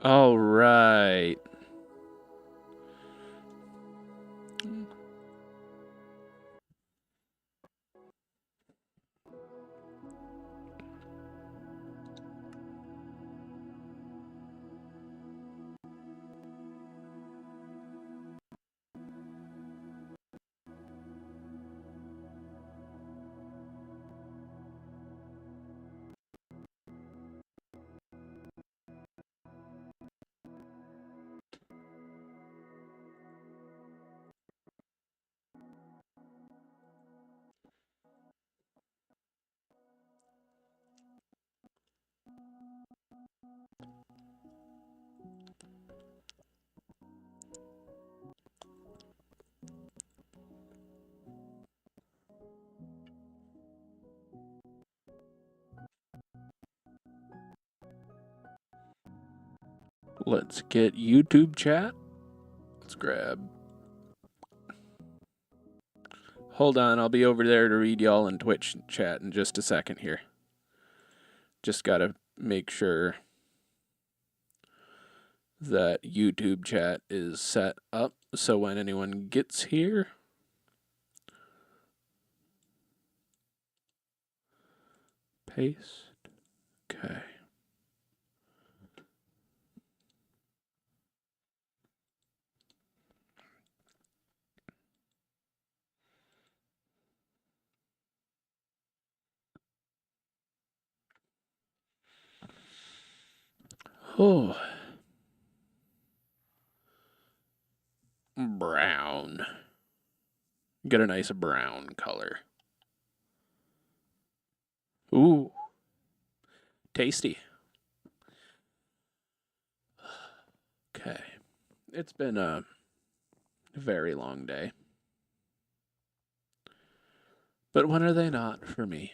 All right. Let's get YouTube chat. Let's grab. Hold on, I'll be over there to read y'all in Twitch chat in just a second here. Just gotta make sure that YouTube chat is set up so when anyone gets here. Paste. Okay. Oh. Brown. Get a nice brown color. Ooh. Tasty. Okay. It's been a very long day. But when are they not for me?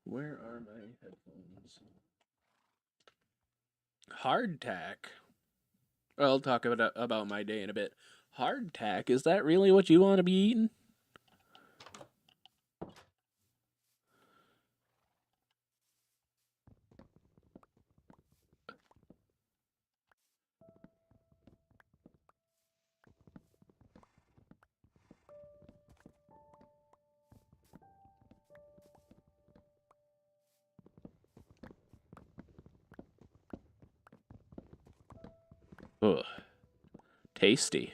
Where are my headphones? Hardtack. I'll talk about my day in a bit. Hardtack, is that really what you want to be eating? Ugh. Tasty.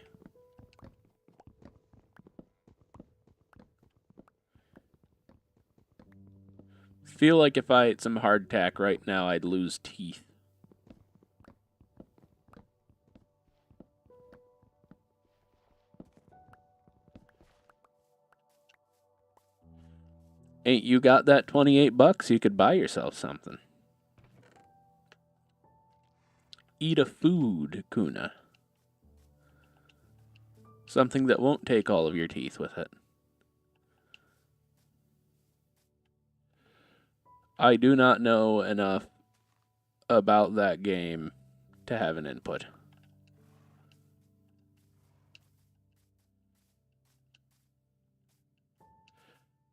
Feel like if I ate some hardtack right now, I'd lose teeth. Ain't you got that 28 bucks? You could buy yourself something. Eat a food, Kuna. Something that won't take all of your teeth with it. I do not know enough about that game to have an input.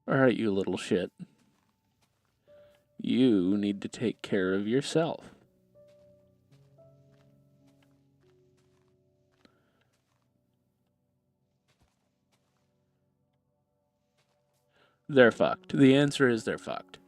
Alright, you little shit. You need to take care of yourself. They're fucked. The answer is they're fucked.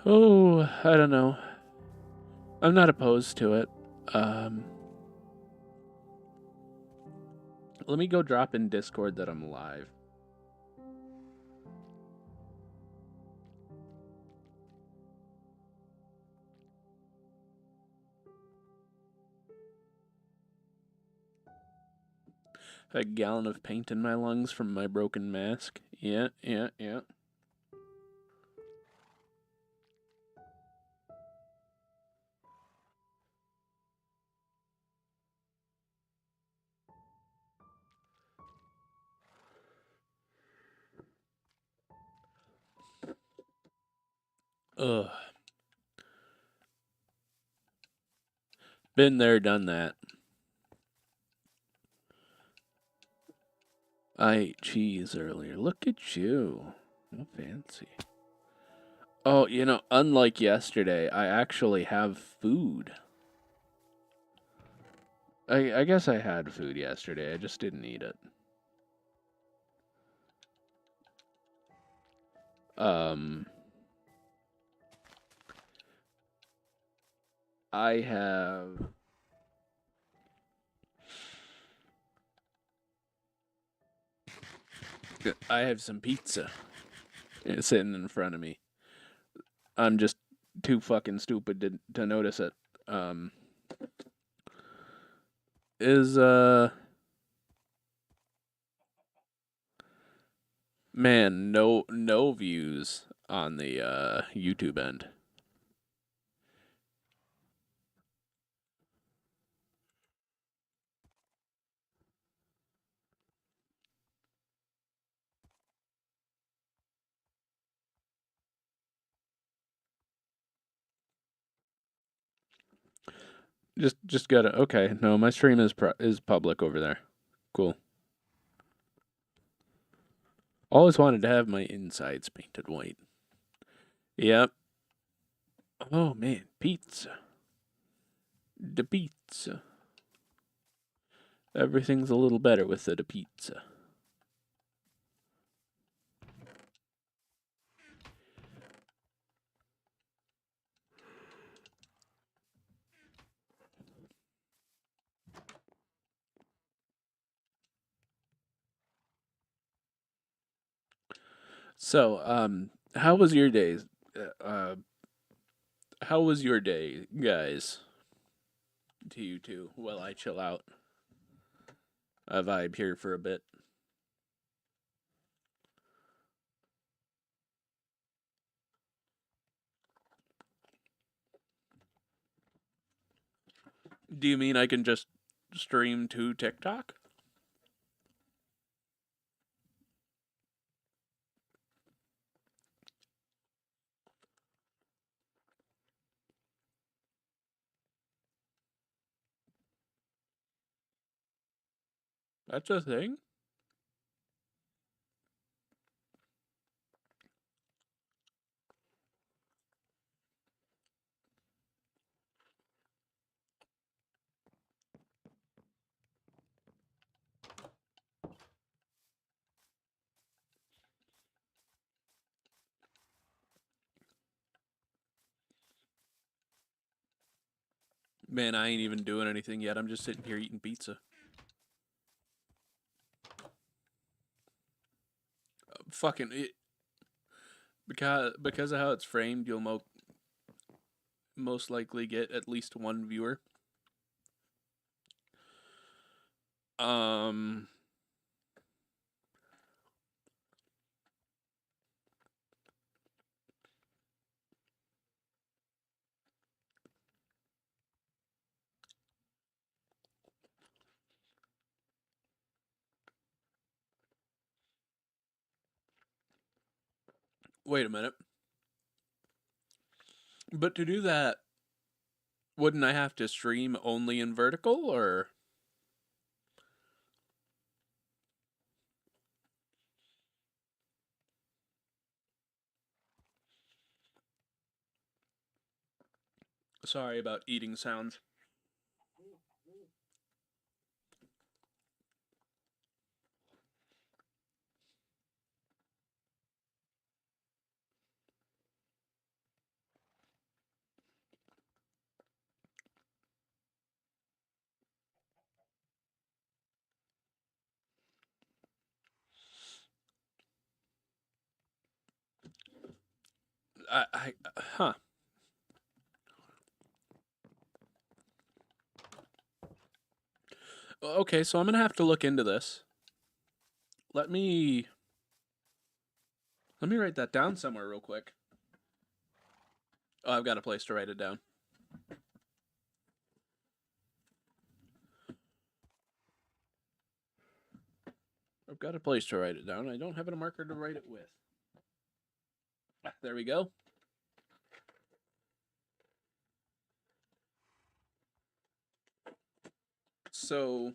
Oh, I don't know. I'm not opposed to it. Let me go drop in Discord that I'm live. A gallon of paint in my lungs from my broken mask. Yeah. Ugh. Been there, done that. I ate cheese earlier. Look at you. How fancy. Oh, unlike yesterday, I actually have food. I guess I had food yesterday. I just didn't eat it. I have some pizza sitting in front of me. I'm just too fucking stupid to notice it. Is man, no views on the YouTube end. Just gotta okay. No, my stream is public over there. Cool. Always wanted to have my insides painted white. Yep. Oh man, pizza. The pizza. Everything's a little better with the pizza. So, how was your day? How was your day, guys? To you too. While I chill out, I vibe here for a bit. Do you mean I can just stream to TikTok? That's a thing. Man, I ain't even doing anything yet. I'm just sitting here eating pizza. Fucking it, because of how it's framed, you'll most likely get at least one viewer. Um, Wait a minute. But to do that, wouldn't I have to stream only in vertical or? Sorry about eating sounds. Huh. Okay, so I'm gonna have to look into this. Let me write that down somewhere real quick. Oh, I've got a place to write it down. I've got a place to write it down. I don't have a marker to write it with. There we go. So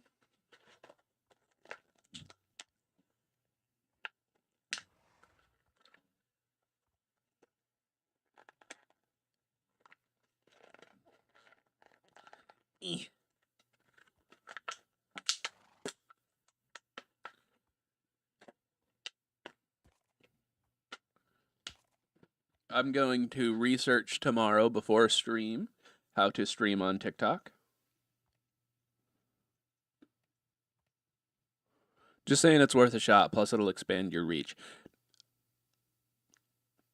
I'm going to research tomorrow before stream how to stream on TikTok. Just saying it's worth a shot, plus it'll expand your reach.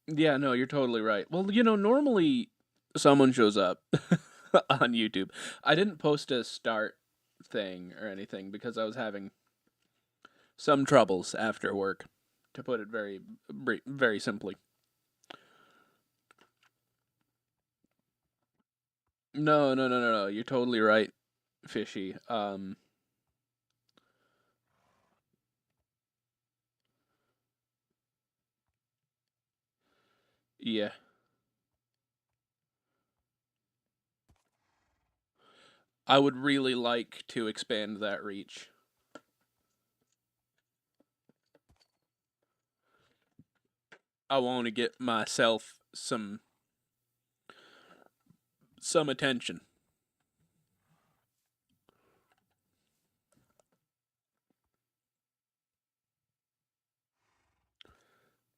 Yeah, no, you're totally right. Well, normally someone shows up on YouTube. I didn't post a start thing or anything because I was having some troubles after work, to put it very, very simply. No. You're totally right, Fishy. Yeah. I would really like to expand that reach. I want to get myself some attention.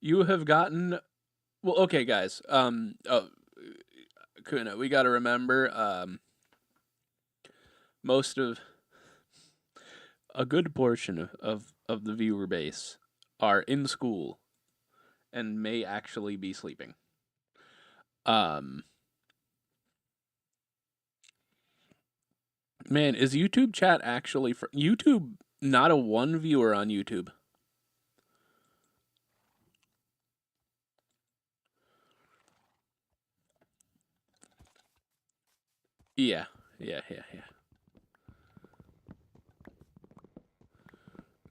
You have gotten well, okay, guys. Kuna, we got to remember most of a good portion of the viewer base are in school and may actually be sleeping. Man, is YouTube chat actually for YouTube? Not a one viewer on YouTube. Yeah.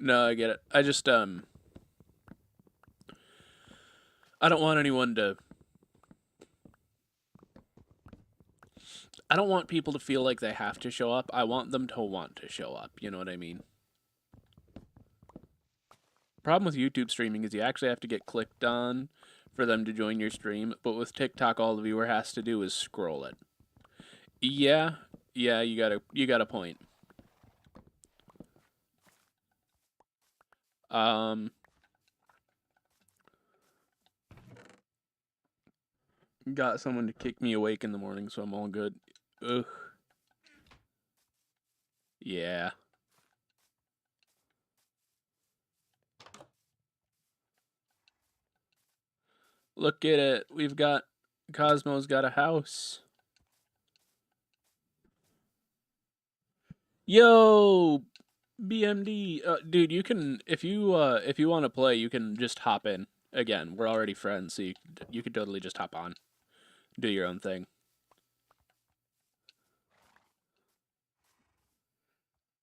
No, I get it. I just I don't want anyone to I don't want people to feel like they have to show up. I want them to want to show up. You know what I mean? Problem with YouTube streaming is you actually have to get clicked on for them to join your stream, but with TikTok all the viewer has to do is scroll it. Yeah, you got a point. Got someone to kick me awake in the morning, so I'm all good. Ugh. Yeah. Look at it. We've got Cosmo's got a house. Yo, BMD, dude, you can if you want to play, you can just hop in. Again, we're already friends, so you could totally just hop on, do your own thing.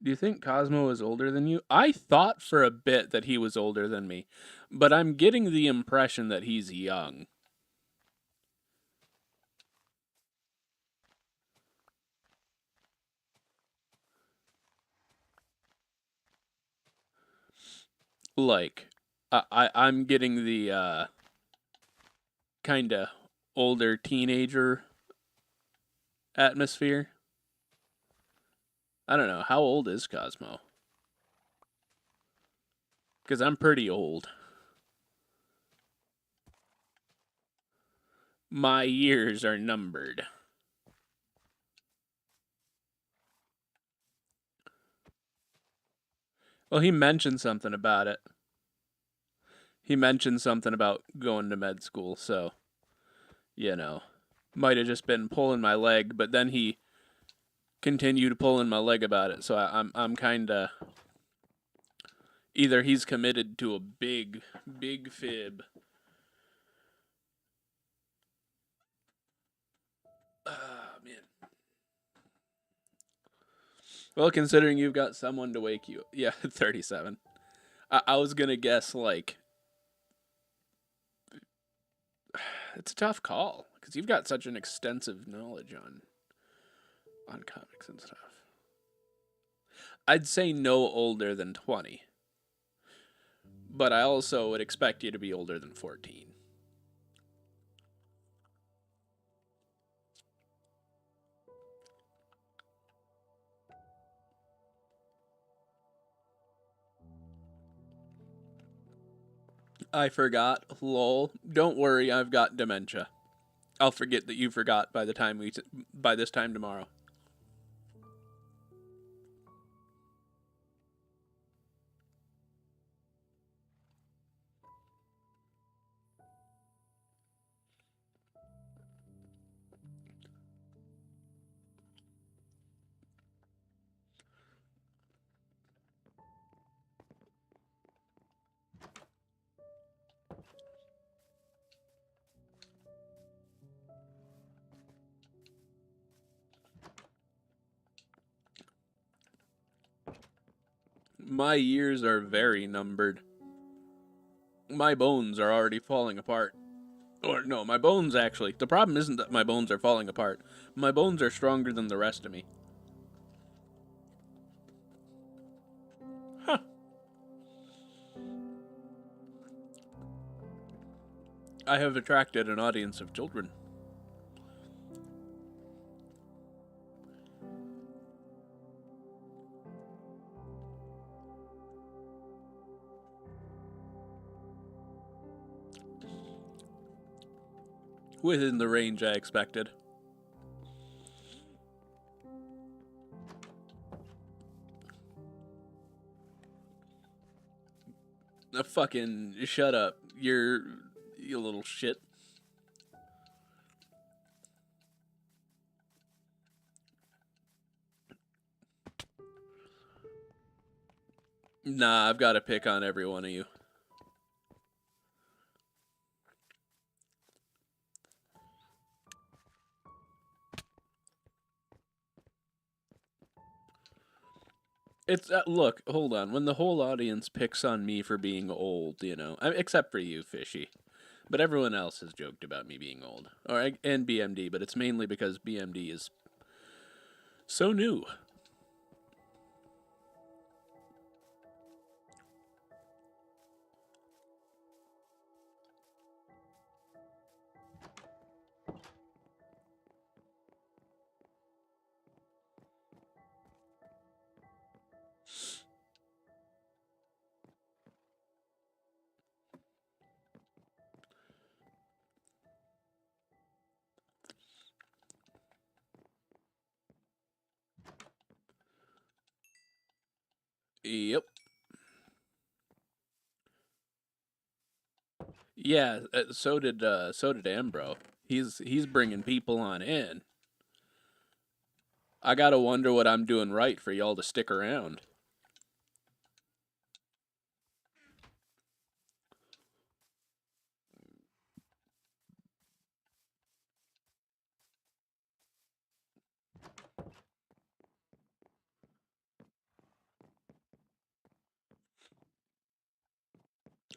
Do you think Cosmo is older than you? I thought for a bit that he was older than me, but I'm getting the impression that he's young. Like, I'm getting the kind of older teenager atmosphere. I don't know. How old is Cosmo? Because I'm pretty old. My years are numbered. Well, he mentioned something about it. He mentioned something about going to med school, so, might have just been pulling my leg, but then he continued pulling my leg about it, so I'm kind of Either he's committed to a big, big fib. Man. Well, considering you've got someone to wake you. Yeah, 37. I was going to guess, like. It's a tough call because you've got such an extensive knowledge on comics and stuff. I'd say no older than 20, but I also would expect you to be older than 14. I forgot. Lol. Don't worry, I've got dementia. I'll forget that you forgot by this time tomorrow. My years are very numbered. My bones are already falling apart. Or no, my bones actually. The problem isn't that my bones are falling apart. My bones are stronger than the rest of me. Huh. I have attracted an audience of children. Within the range I expected. Fucking shut up. You little shit. Nah, I've got to pick on every one of you. It's look, hold on. When the whole audience picks on me for being old, except for you, Fishy, but everyone else has joked about me being old, and BMD, but it's mainly because BMD is so new. Yep. Yeah. So did Ambro. He's bringing people on in. I gotta wonder what I'm doing right for y'all to stick around.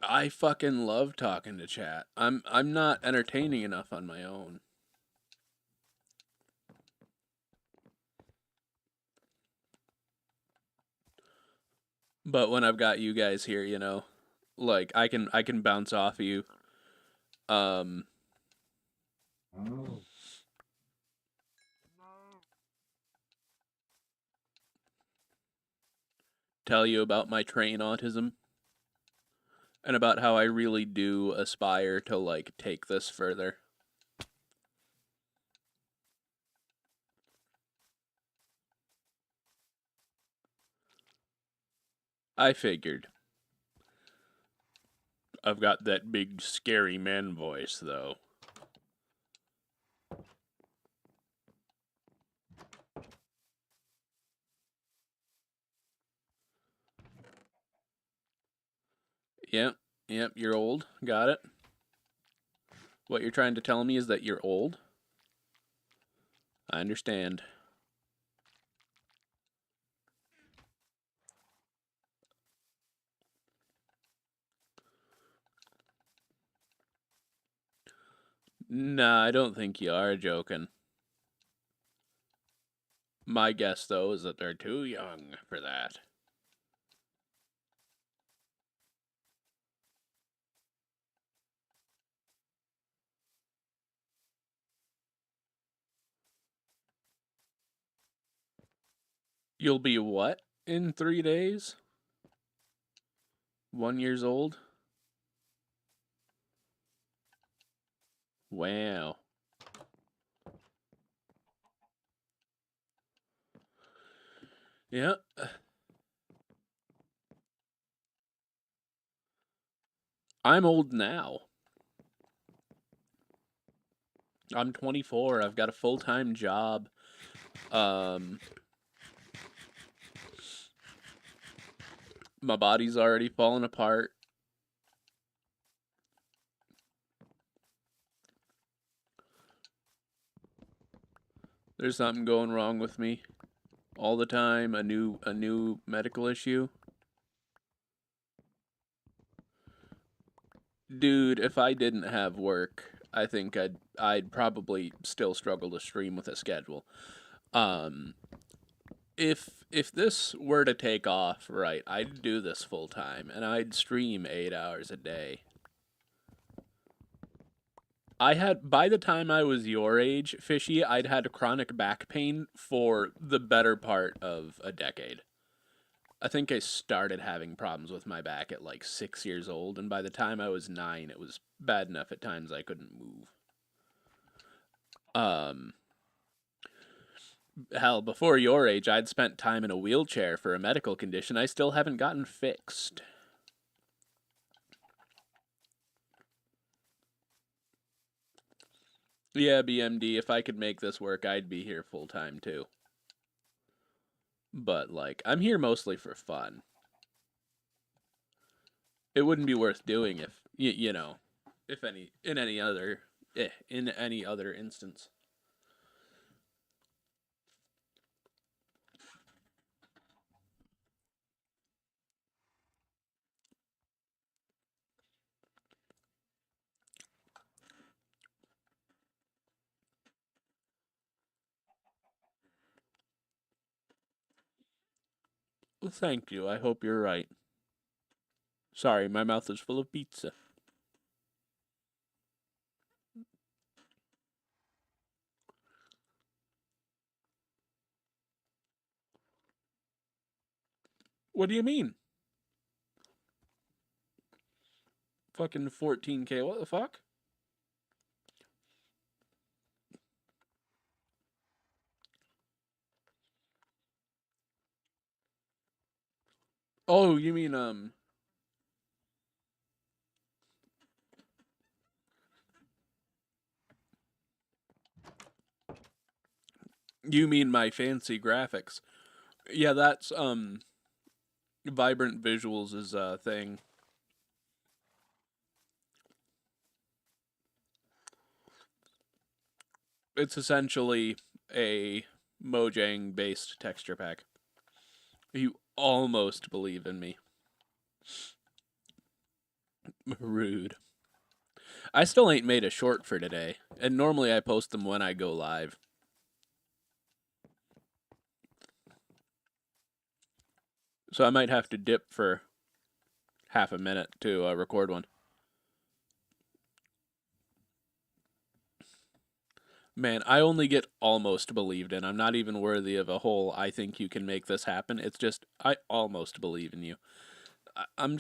I fucking love talking to chat. I'm not entertaining enough on my own. But when I've got you guys here, like I can bounce off of you. Um Tell you about my train autism and about how I really do aspire to like take this further. I figured. I've got that big scary man voice though. Yep, yep, you're old. Got it. What you're trying to tell me is that you're old? I understand. Nah, I don't think you are joking. My guess, though, is that they're too young for that. You'll be what in 3 days? 1 years old? Wow. Yeah. I'm old now. I'm 24. I've got a full-time job. Um, my body's already falling apart. There's something going wrong with me all the time. A new medical issue. Dude, if I didn't have work, I think I'd probably still struggle to stream with a schedule. Um, if this were to take off, right, I'd do this full time and I'd stream 8 hours a day. I had by the time I was your age, Fishy, I'd had chronic back pain for the better part of a decade. I think I started having problems with my back at like 6 years old, and by the time I was 9, it was bad enough at times I couldn't move. Um, Hell, before your age, I'd spent time in a wheelchair for a medical condition I still haven't gotten fixed. Yeah, BMD, if I could make this work, I'd be here full time too. But, like, I'm here mostly for fun. It wouldn't be worth doing if, you know, if any, in any other instance. Well, thank you. I hope you're right. Sorry, my mouth is full of pizza. What do you mean? Fucking 14K. What the fuck? Oh, you mean my fancy graphics. Yeah, that's Vibrant Visuals is a thing. It's essentially a Mojang based texture pack. You almost believe in me. Rude. I still ain't made a short for today, and normally I post them when I go live. So I might have to dip for half a minute to record one. Man, I only get almost believed in. I'm not even worthy of a whole I think you can make this happen. It's just I almost believe in you. I'm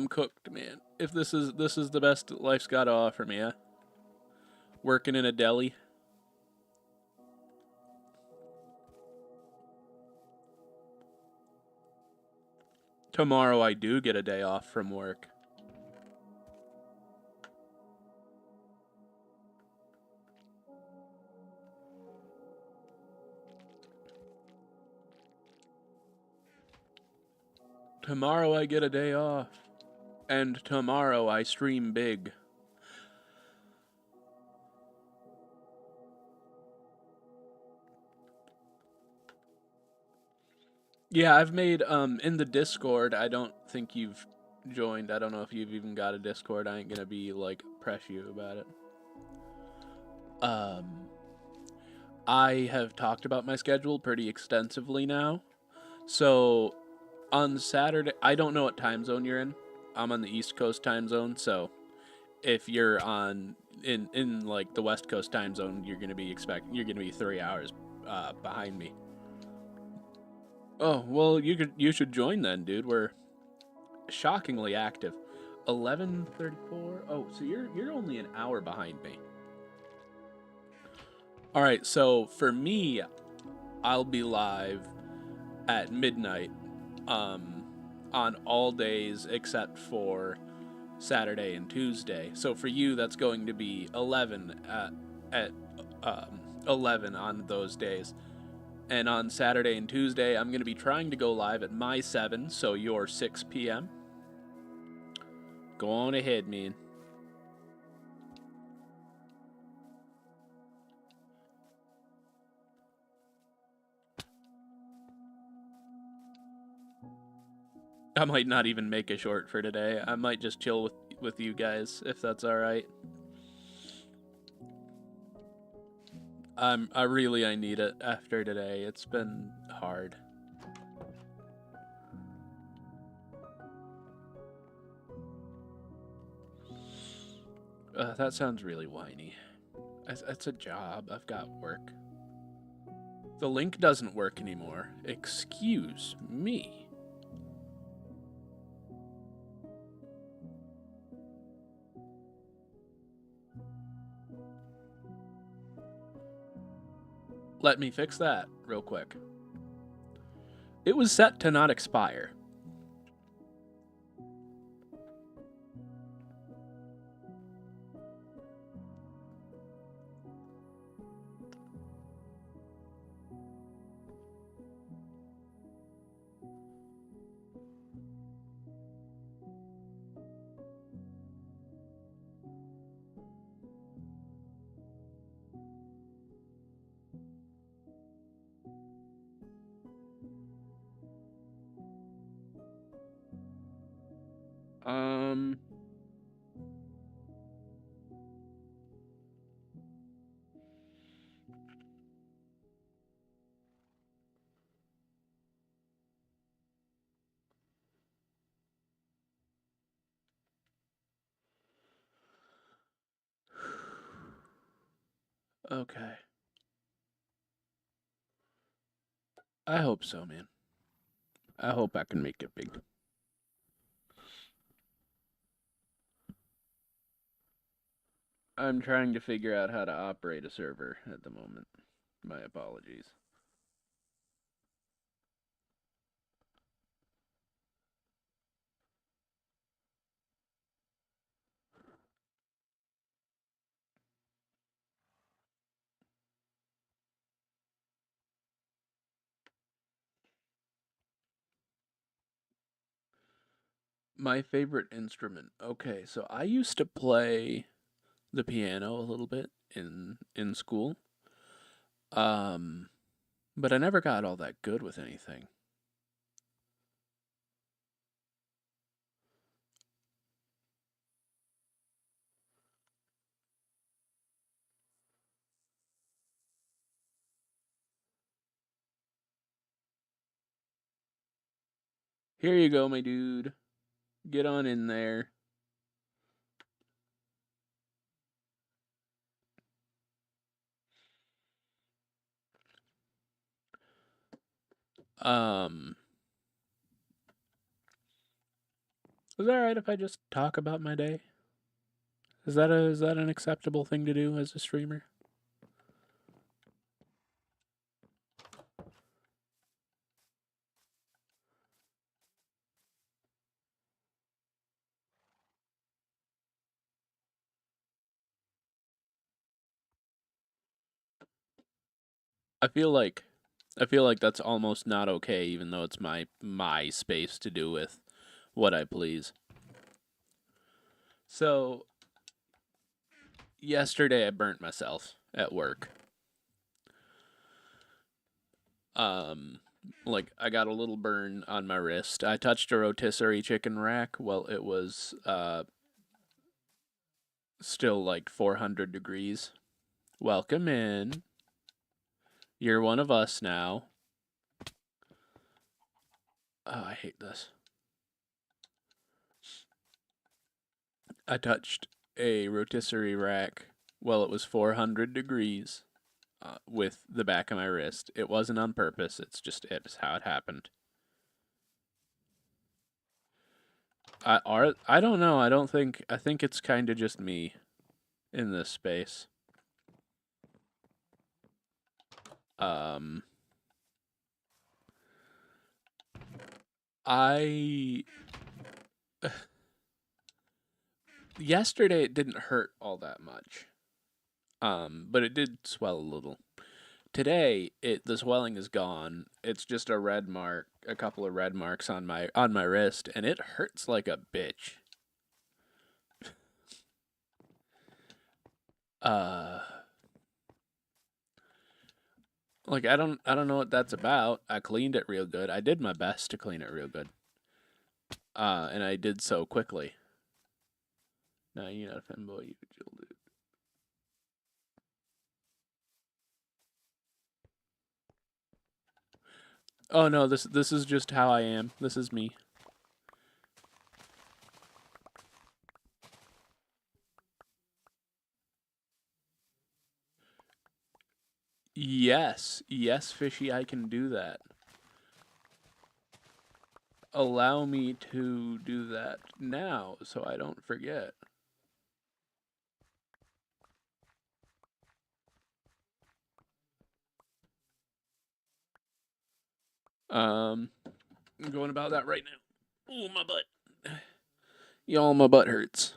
cooked, man. If this is the best life's got to offer me, working in a deli. Tomorrow I do get a day off from work. Tomorrow I get a day off. And tomorrow I stream big. Yeah, I've made in the Discord. I don't think you've joined. I don't know if you've even got a Discord. I ain't gonna be like press you about it. Um, I have talked about my schedule pretty extensively now. So on Saturday, I don't know what time zone you're in. I'm on the East Coast time zone, so if you're on in like the West Coast time zone, you're gonna be 3 hours behind me. Oh well, you should join then, dude. We're shockingly active. 11:34. Oh, so you're only an hour behind me. All right, so for me, I'll be live at midnight um on all days except for Saturday and Tuesday. So for you that's going to be 11 at 11 on those days. And on Saturday and Tuesday, I'm going to be trying to go live at my 7, so your 6 p.m. Go on ahead, man. I might not even make a short for today. I might just chill with you guys, if that's alright. I need it after today. It's been hard. That sounds really whiny. It's a job. I've got work. The link doesn't work anymore. Excuse me. Let me fix that real quick. It was set to not expire. Um. Okay. I hope so, man. I hope I can make it big. I'm trying to figure out how to operate a server at the moment. My apologies. My favorite instrument. Okay, so I used to play the piano a little bit in school. Um, but I never got all that good with anything. Here you go, my dude. Get on in there. Um, is that alright if I just talk about my day? Is that an acceptable thing to do as a streamer? I feel like I feel like that's almost not okay, even though it's my space to do with what I please. So yesterday I burnt myself at work. Um, like I got a little burn on my wrist. I touched a rotisserie chicken rack while it was still like 400 degrees. Welcome in. You're one of us now. Oh, I hate this. I touched a rotisserie rack while it was 400 degrees with the back of my wrist. It wasn't on purpose. It's how it happened. I don't know. I think it's kind of just me in this space. Um, I yesterday it didn't hurt all that much. But it did swell a little. Today, the swelling is gone. It's just a red mark, a couple of red marks on my wrist, and it hurts like a bitch. Uh, like I don't know what that's about. I cleaned it real good. I did my best to clean it real good. And I did so quickly. No, you're not a femboy, you a dude. Oh no, this is just how I am. This is me. Yes, fishy, I can do that. Allow me to do that now so I don't forget. I'm going about that right now. Ooh, my butt. Y'all, my butt hurts.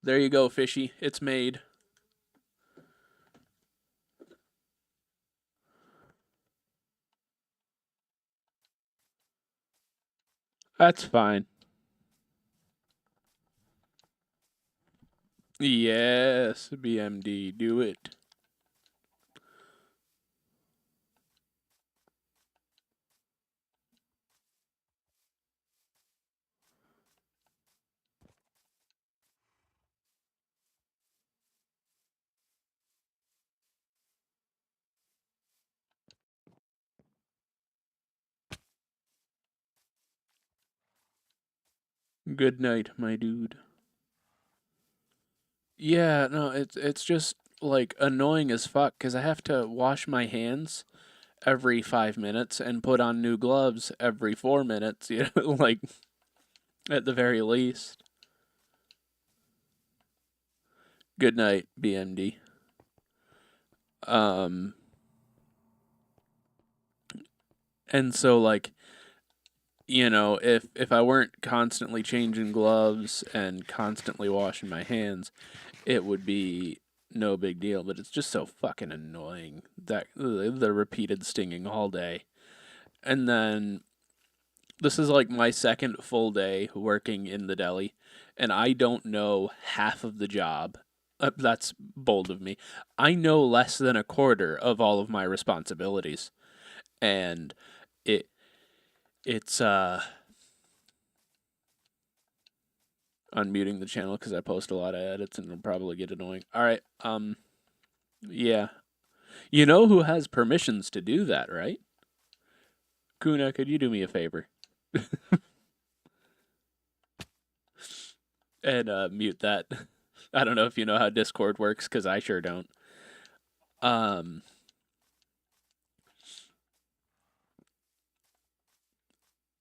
There you go, fishy. It's made. That's fine. Yes, BMD, do it. Good night, my dude. Yeah, no, it's just like annoying as fuck because I have to wash my hands every 5 minutes and put on new gloves every 4 minutes. You know, like at the very least. Good night, BMD. Um, and so like if I weren't constantly changing gloves and constantly washing my hands, it would be no big deal. But it's just so fucking annoying that the repeated stinging all day. And then this is like my second full day working in the deli, and I don't know half of the job. That's bold of me. I know less than a quarter of all of my responsibilities, and it it's unmuting the channel because I post a lot of edits and it'll probably get annoying. All right. Yeah. You know who has permissions to do that, right? Kuna, could you do me a favor and mute that? I don't know if you know how Discord works because I sure don't. Um,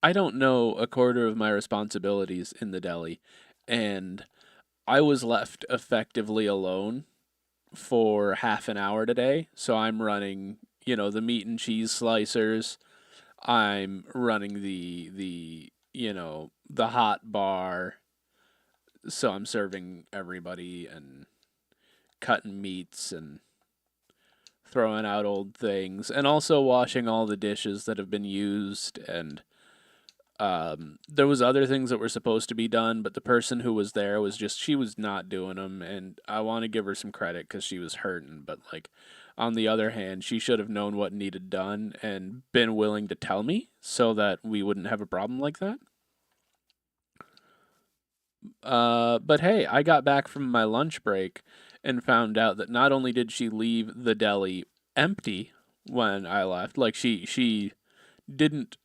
I don't know a quarter of my responsibilities in the deli, and I was left effectively alone for half an hour today, so I'm running, the meat and cheese slicers. I'm running the hot bar, so I'm serving everybody and cutting meats and throwing out old things, and also washing all the dishes that have been used. And there was other things that were supposed to be done, but the person who was there she was not doing them, and I want to give her some credit because she was hurting. But like, on the other hand, she should have known what needed done and been willing to tell me so that we wouldn't have a problem like that. But hey, I got back from my lunch break and found out that not only did she leave the deli empty when I left, like she didn't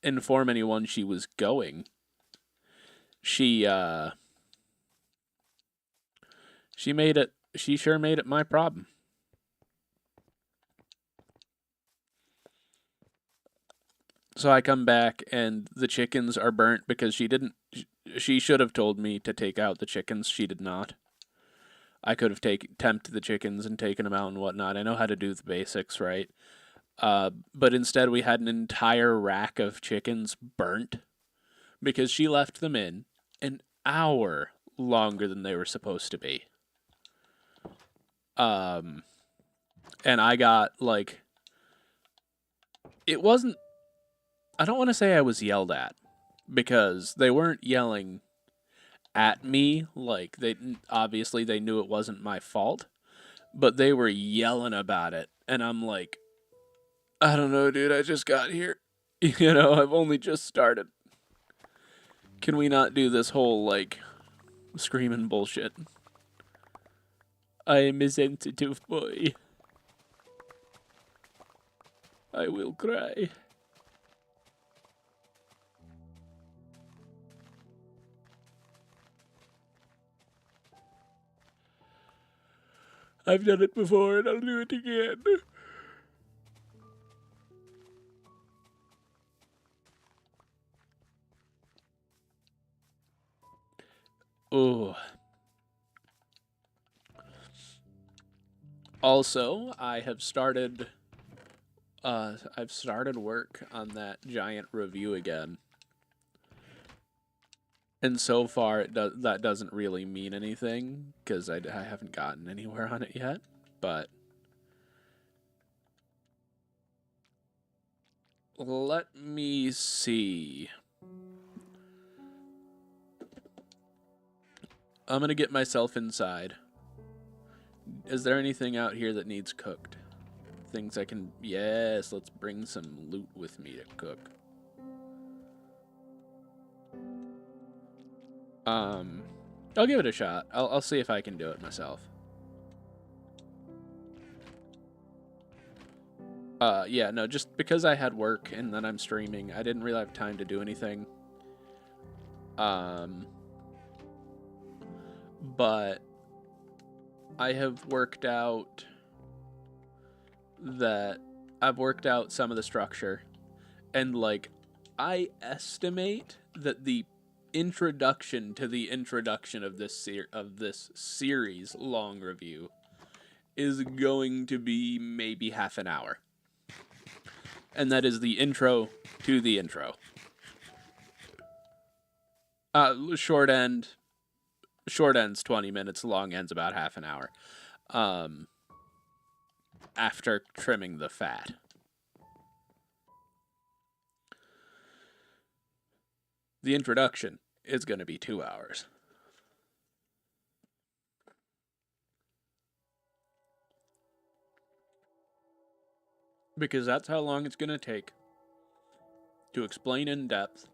inform anyone she was going. She uh she sure made it my problem. So I come back and the chickens are burnt because she should have told me to take out the chickens. She did not. I could have tempted the chickens and taken them out and whatnot. I know how to do the basics, right? But instead we had an entire rack of chickens burnt because she left them in an hour longer than they were supposed to be. Um, and I got like, it wasn't, I don't want to say I was yelled at because they weren't yelling at me. Like, obviously they knew it wasn't my fault, but they were yelling about it. And I'm like, I don't know, dude, I just got here. I've only just started. Can we not do this whole, like, screaming bullshit? I am a sensitive boy. I will cry. I've done it before and I'll do it again. Oh. Also, I've started work on that giant review again. And so far, that doesn't really mean anything because I haven't gotten anywhere on it yet. But let me see. I'm gonna get myself inside. Is there anything out here that needs cooked? Things I can... Yes, let's bring some loot with me to cook. I'll give it a shot. I'll see if I can do it myself. Yeah, no, just because I had work and then I'm streaming, I didn't really have time to do anything. But I have worked out some of the structure, and like, I estimate that the introduction to the introduction of this series long review is going to be maybe half an hour. And that is the intro to the intro. Short end's 20 minutes, long end's about half an hour. After trimming the fat. The introduction is going to be 2 hours. Because that's how long it's going to take to explain in depth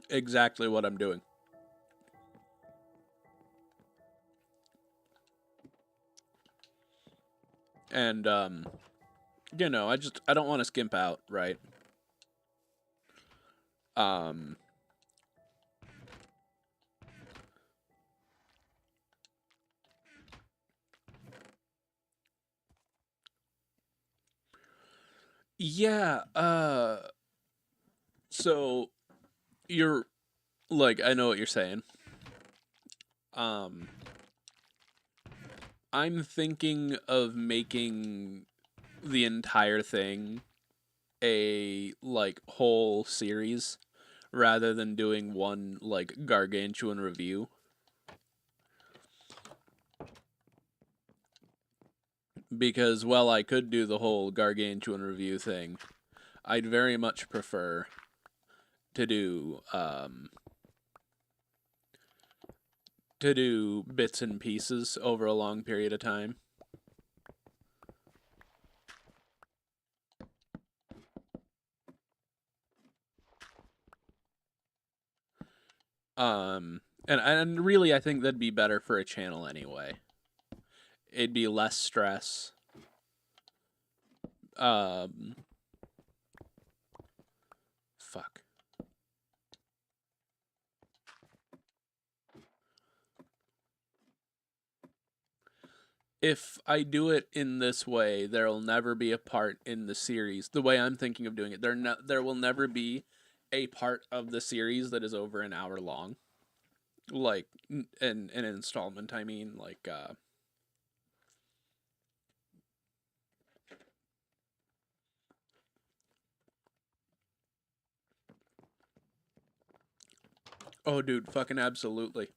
exactly what I'm doing. And, I don't want to skimp out, right? Yeah, so you're, like, I know what you're saying. I'm thinking of making the entire thing a like whole series rather than doing one like gargantuan review. Because while I could do the whole gargantuan review thing, I'd very much prefer to do bits and pieces over a long period of time. And really I think that'd be better for a channel anyway. It'd be less stress. Um fuck. If I do it in this way, there'll never be a part in the series. The way I'm thinking of doing it, there will never be a part of the series that is over an hour long. Like an installment, I mean, like oh dude, fucking absolutely.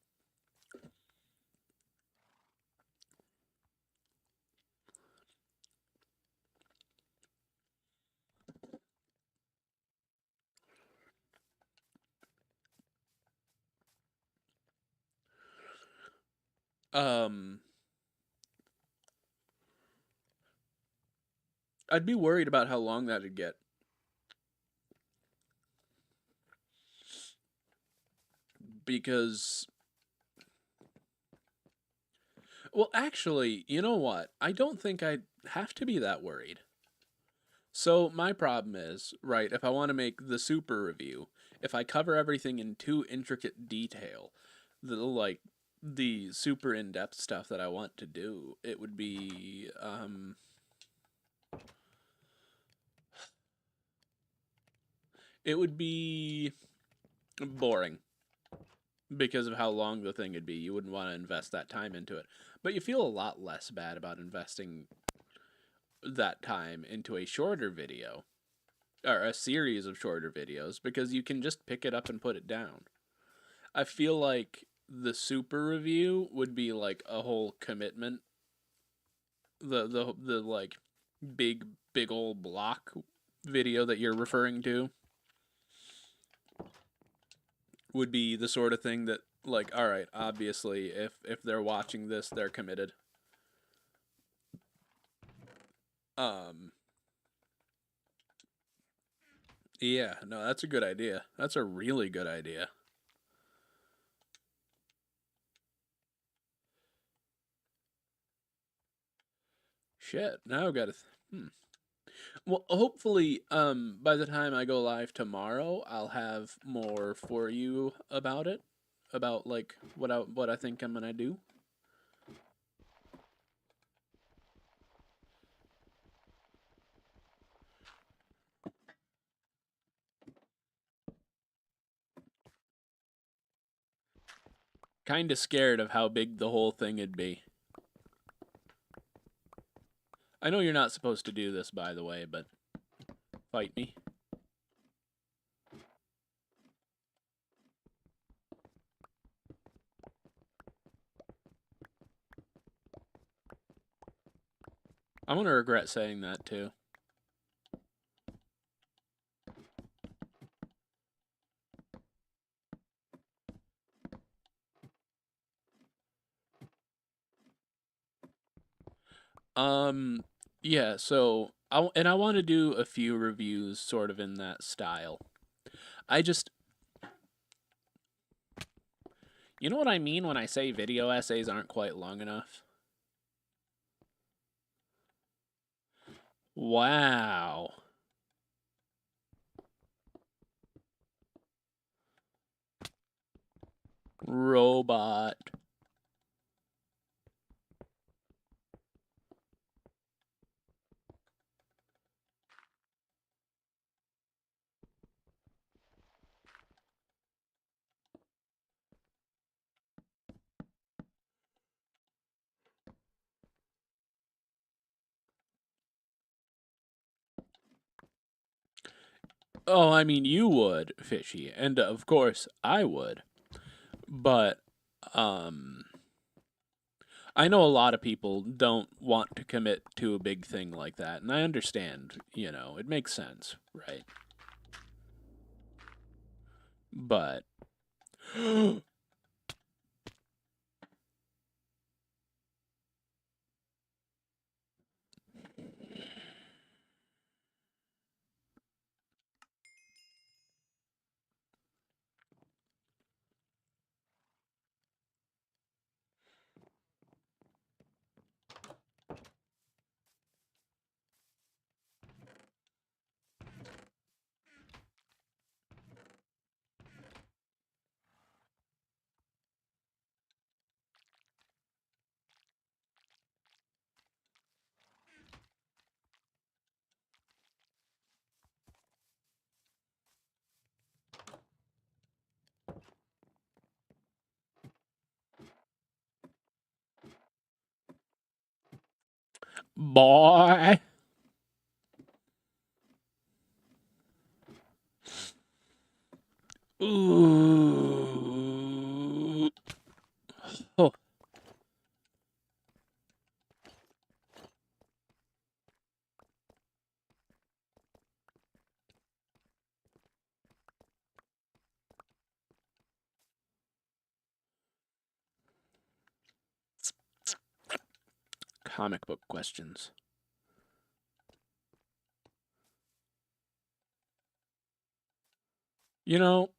Um I'd be worried about how long that'd get. Because well, actually, you know what? I don't think I'd have to be that worried. So my problem is, right, if I want to make the super review, if I cover everything in too intricate detail, the super in-depth stuff that I want to do, it would be boring because of how long the thing would be. You wouldn't want to invest that time into it. But you feel a lot less bad about investing that time into a shorter video or a series of shorter videos because you can just pick it up and put it down. I feel like the super review would be like a whole commitment. The like big old block video that you're referring to would be the sort of thing that like, all right, obviously if they're watching this, they're committed. Um yeah, no, that's a good idea. That's a really good idea. Shit, now I've got to Well, hopefully, by the time I go live tomorrow, I'll have more for you about it, about like what I think I'm gonna do. Kind of scared of how big the whole thing would be. I know you're not supposed to do this, by the way, but fight me. I'm gonna regret saying that too. Um, yeah. So I want to do a few reviews, sort of in that style. I just, you know what I mean when I say video essays aren't quite long enough. Wow. Robot. Oh, I mean, you would, Fishy, and of course I would. But um I know a lot of people don't want to commit to a big thing like that, and I understand, it makes sense, right? But boy, ooh. Oh, comic book questions. You know,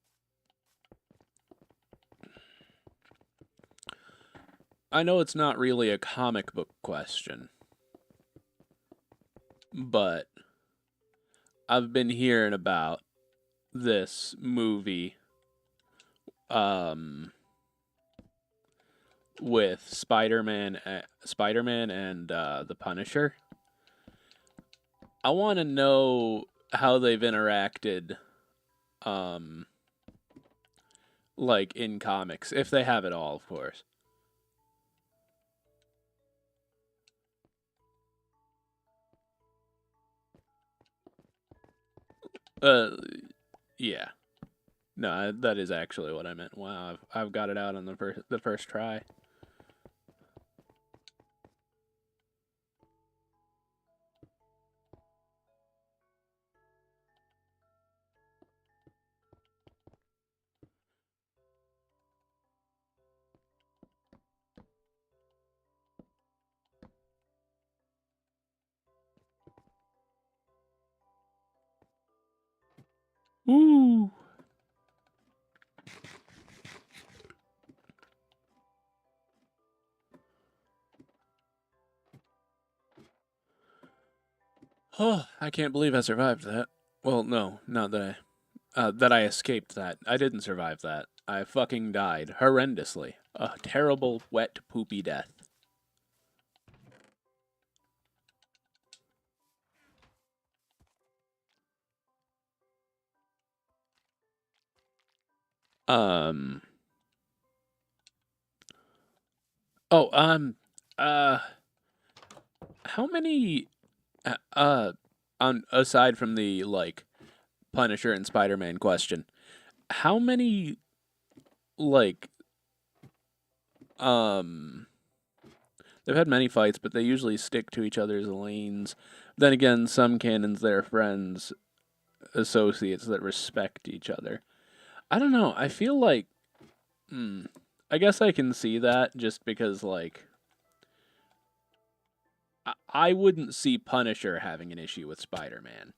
I know it's not really a comic book question, but I've been hearing about this movie um with Spider-Man and the Punisher. I want to know how they've interacted um like in comics, if they have at all, of course. Uh yeah. No, that is actually what I meant. Wow, I've got it out on the first try. Ooh. Oh, I can't believe I survived that. Well, no, not that I escaped that. I didn't survive that. I fucking died horrendously. A terrible, wet, poopy death. Um. Oh. Uh. How many? On aside from the Punisher and Spider-Man question, how many like um they've had many fights, but they usually stick to each other's lanes. Then again, some canons they're friends, associates that respect each other. I don't know. I feel like, hmm, I guess I can see that just because I wouldn't see Punisher having an issue with Spider-Man.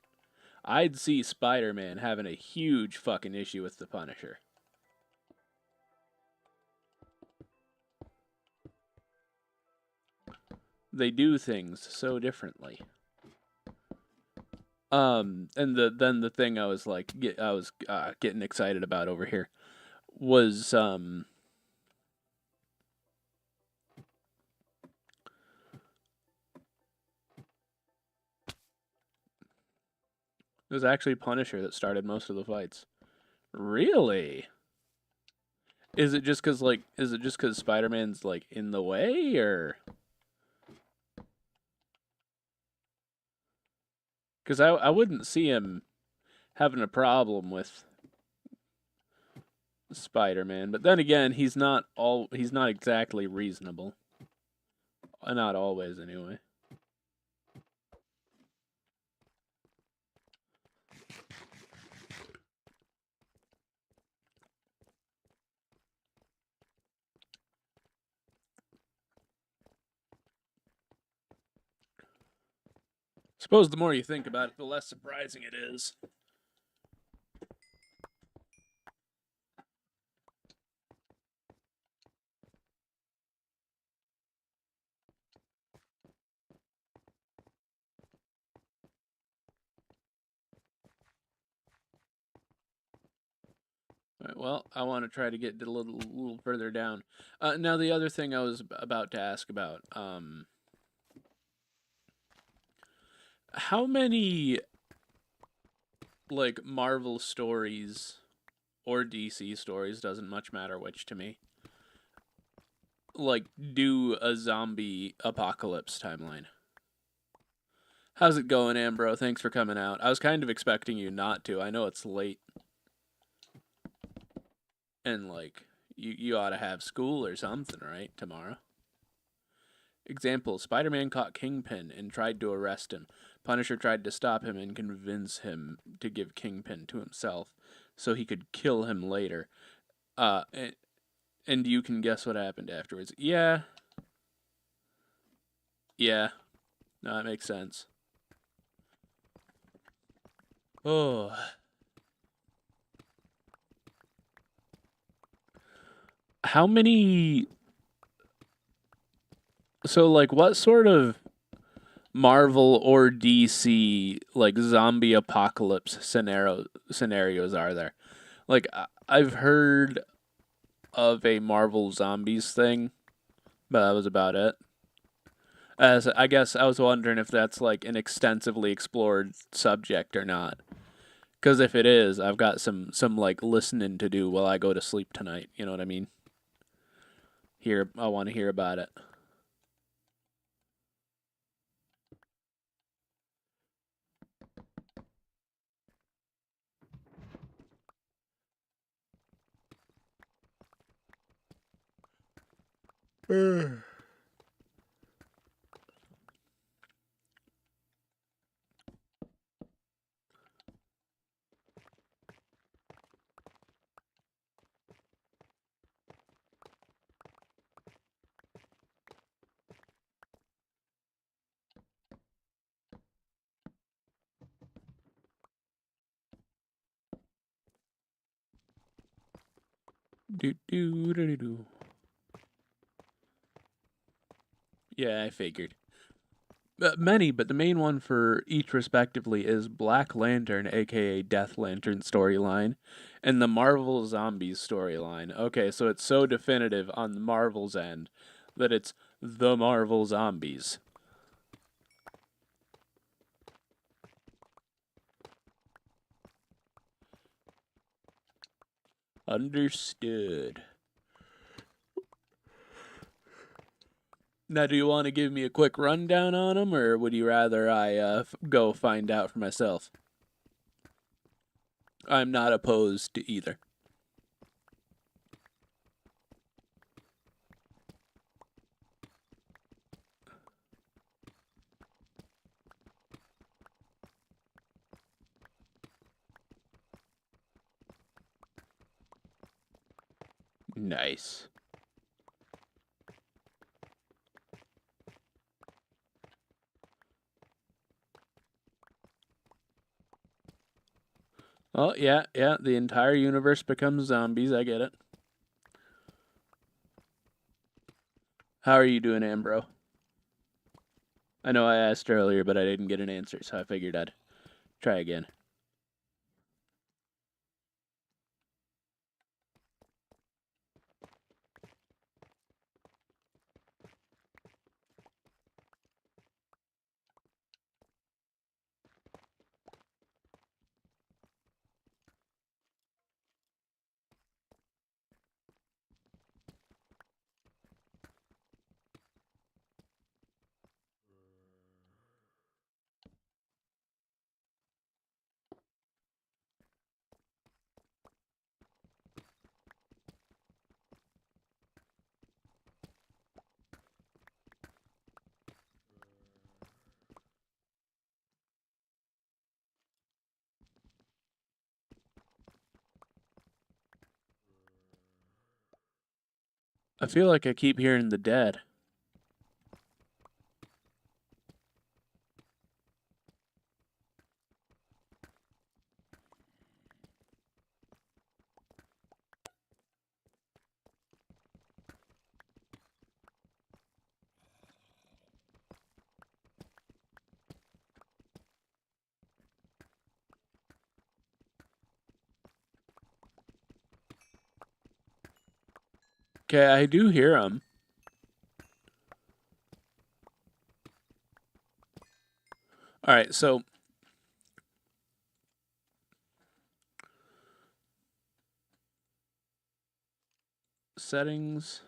I'd see Spider-Man having a huge fucking issue with the Punisher. They do things so differently. And the thing I was getting excited about over here was it was actually Punisher that started most of the fights. Really? Is it just cuz Spider-Man's in the way, or cuz I wouldn't see him having a problem with Spider-Man, but then again, he's not exactly reasonable. Not always, anyway. Suppose the more you think about it, the less surprising it is. Right, well, I want to try to get a little further down. Now, the other thing I was about to ask about, how many like Marvel stories or DC stories, doesn't much matter which to me, like do a zombie apocalypse timeline? How's it going, Ambro? Thanks for coming out. I was kind of expecting you not to. I know it's late, and like you ought to have school or something, right, tomorrow. Example: Spider-Man caught Kingpin and tried to arrest him. Punisher tried to stop him and convince him to give Kingpin to himself so he could kill him later. And you can guess what happened afterwards. Yeah. Yeah. No, that makes sense. Oh. How many... So, like, what sort of Marvel or DC, like, zombie apocalypse scenarios are there? Like, I've heard of a Marvel Zombies thing, but that was about it. As I guess I was wondering if that's like an extensively explored subject or not. Because if it is, I've got some like listening to do while I go to sleep tonight. You know what I mean? I want to hear about it. Do do do do. Yeah, I figured. Many, but the main one for each respectively is Black Lantern, aka Death Lantern storyline, and the Marvel Zombies storyline. Okay, so it's so definitive on the Marvel's end that it's the Marvel Zombies. Understood. Now, do you want to give me a quick rundown on them, or would you rather I go find out for myself? I'm not opposed to either. Nice. Oh, yeah, yeah, the entire universe becomes zombies. I get it. How are you doing, Ambro? I know I asked earlier, but I didn't get an answer, so I figured I'd try again. I feel like I keep hearing the dead. Okay, I do hear them. All right, so settings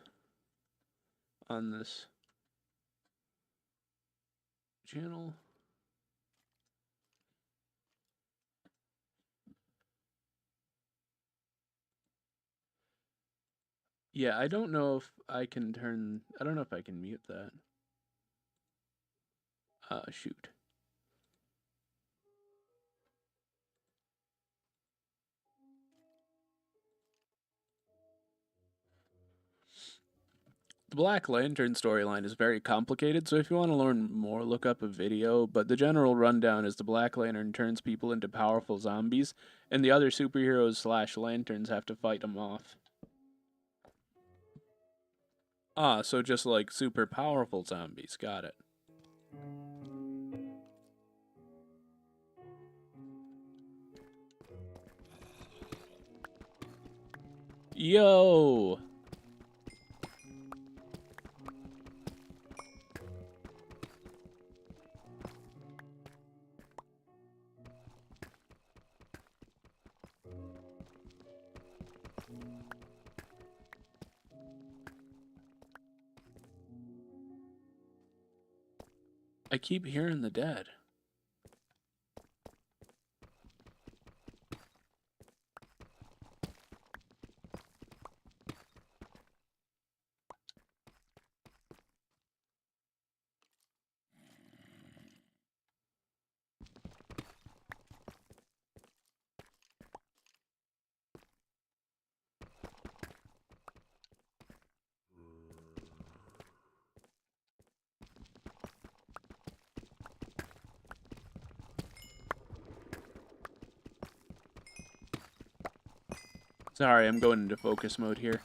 on this channel. Yeah, I don't know if I can turn. I don't know if I can mute that. Shoot. The Black Lantern storyline is very complicated, so if you want to learn more, look up a video. But the general rundown is the Black Lantern turns people into powerful zombies, and the other superheroes / lanterns have to fight them off. Ah, so just like super powerful zombies. Got it. Yo! I keep hearing the dead. Sorry, I'm going into focus mode here.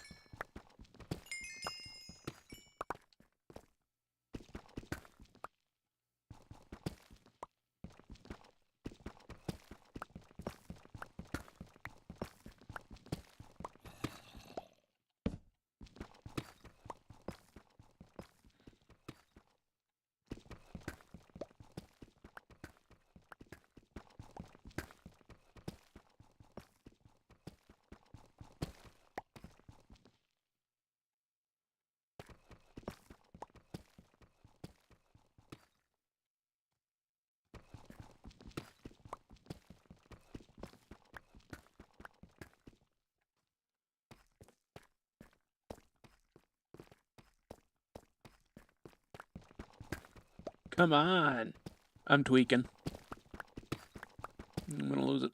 Come on. I'm tweaking. I'm gonna lose it.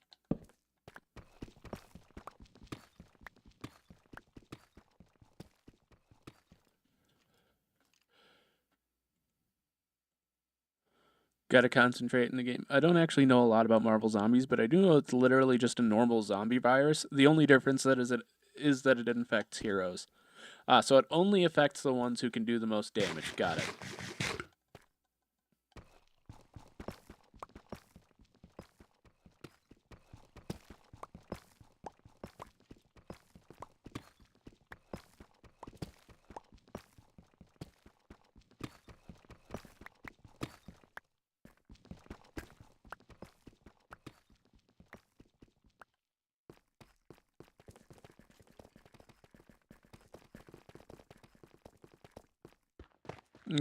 Gotta concentrate in the game. I don't actually know a lot about Marvel Zombies, but I do know it's literally just a normal zombie virus. The only difference is that it infects heroes. So it only affects the ones who can do the most damage. Got it.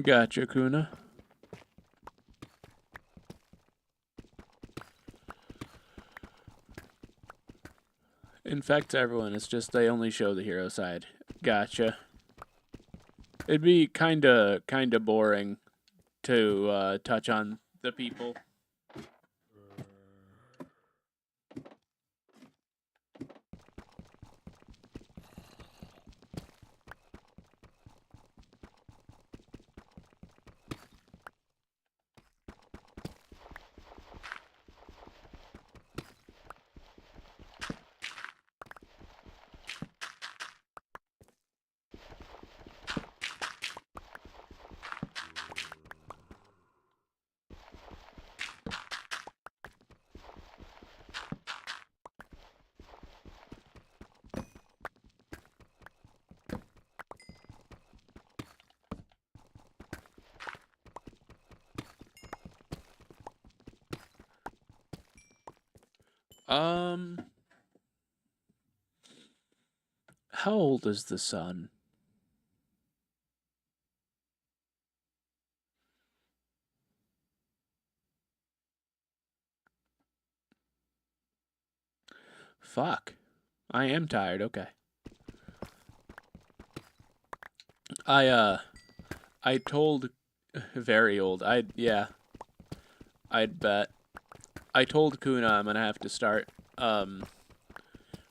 Gotcha, Kuna. Infects everyone. It's just they only show the hero side. Gotcha. It'd be kinda boring to touch on the people. Um, how old is the sun? Fuck. I am tired. Okay. I I told very old. I'd bet. I told Kuna I'm gonna have to start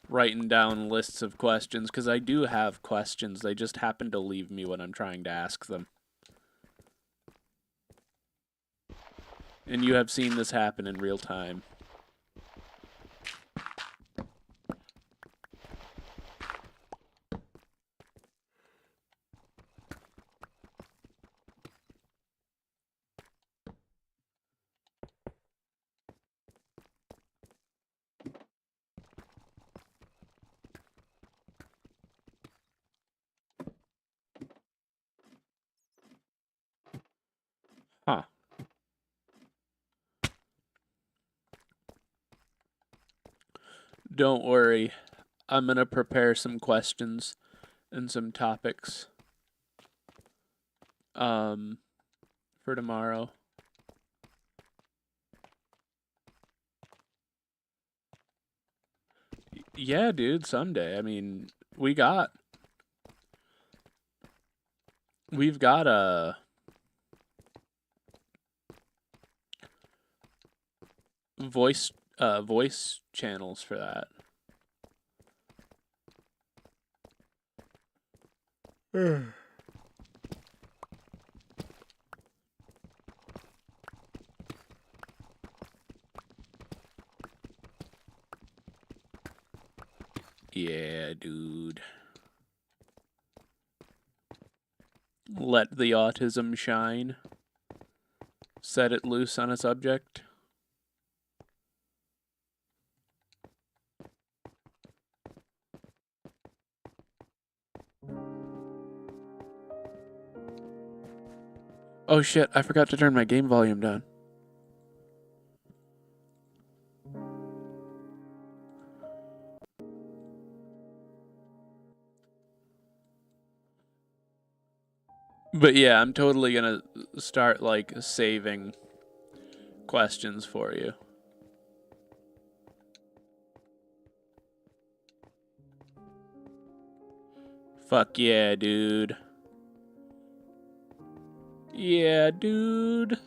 writing down lists of questions because I do have questions. They just happen to leave me when I'm trying to ask them. And you have seen this happen in real time. Huh. Don't worry. I'm gonna prepare some questions and some topics um for tomorrow. Yeah, dude, someday. I mean, we've got a voice channels for that. Yeah, dude. Let the autism shine. Set it loose on a subject. Oh shit, I forgot to turn my game volume down. But yeah, I'm totally gonna start like saving questions for you. Fuck yeah, dude. Yeah, dude.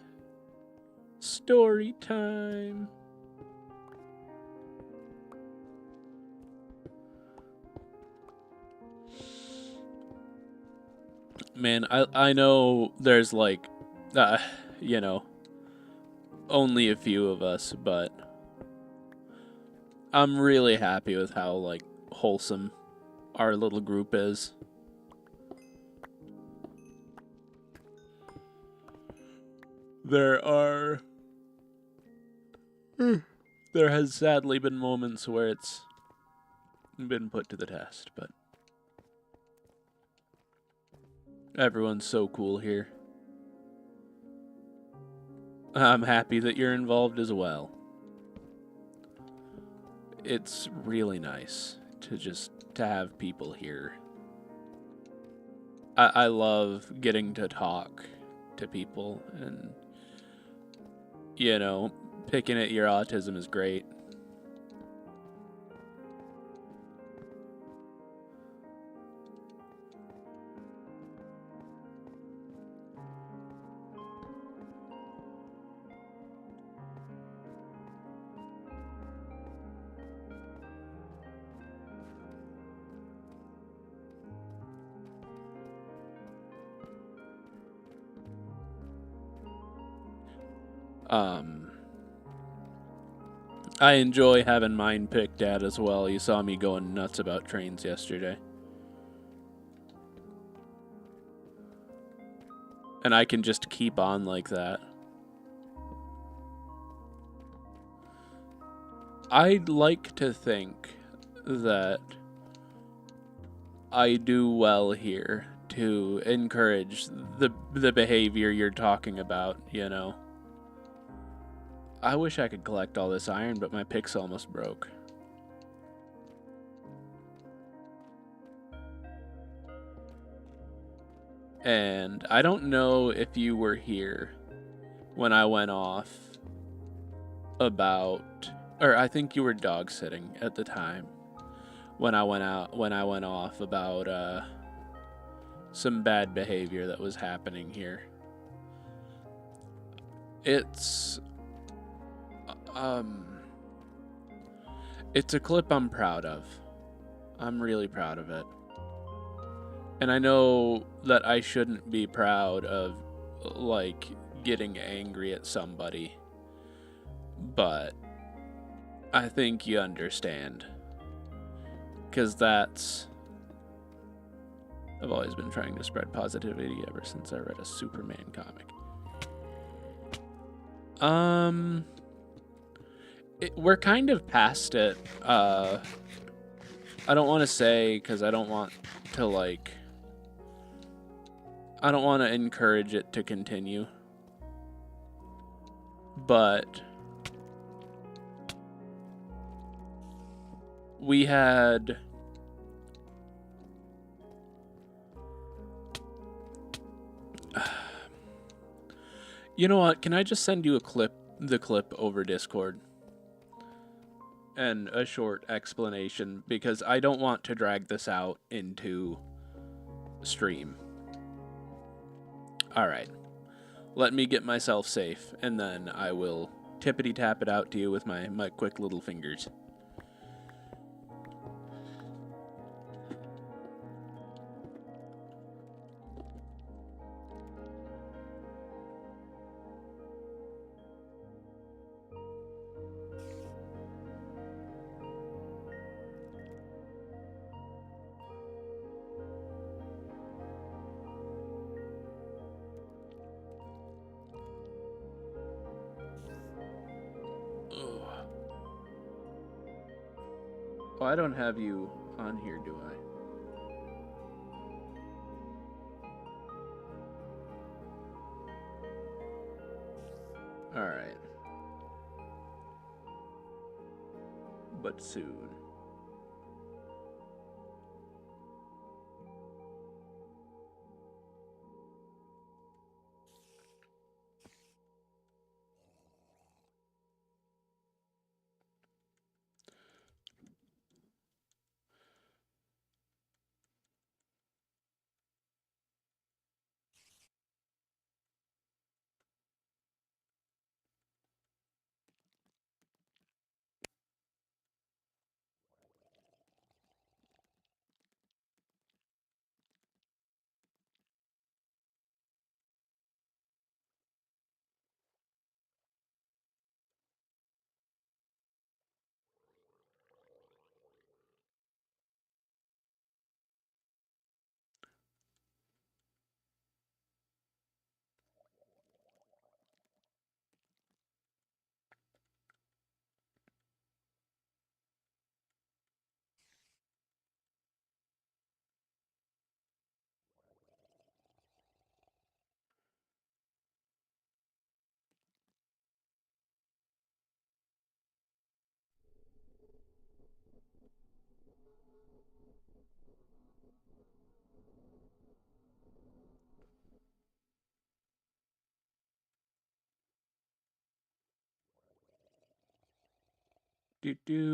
Story time. Man, I know there's like, you know, only a few of us, but I'm really happy with how like wholesome our little group is. There are there has sadly been moments where it's been put to the test, but everyone's so cool here. I'm happy that you're involved as well. It's really nice to have people here. I love getting to talk to people, and you know, picking at your autism is great. Um, I enjoy having mine picked at as well. You saw me going nuts about trains yesterday. And I can just keep on like that. I'd like to think that I do well here to encourage the behavior you're talking about, you know. I wish I could collect all this iron, but my pick's almost broke. And I don't know if you were here when I went off about, or I think you were dog sitting at the time when I went off about some bad behavior that was happening here. It's um it's a clip I'm proud of. I'm really proud of it. And I know that I shouldn't be proud of like getting angry at somebody, but I think you understand. Cuz I've always been trying to spread positivity ever since I read a Superman comic. We're kind of past it. I don't want to say because I don't want to I don't want to encourage it to continue. But we had you know what? Can I just send you the clip over Discord? And a short explanation because I don't want to drag this out into stream. All right. Let me get myself safe and then I will tippity tap it out to you with my quick little fingers. Oh, I don't have you on here, do I? All right. But soon.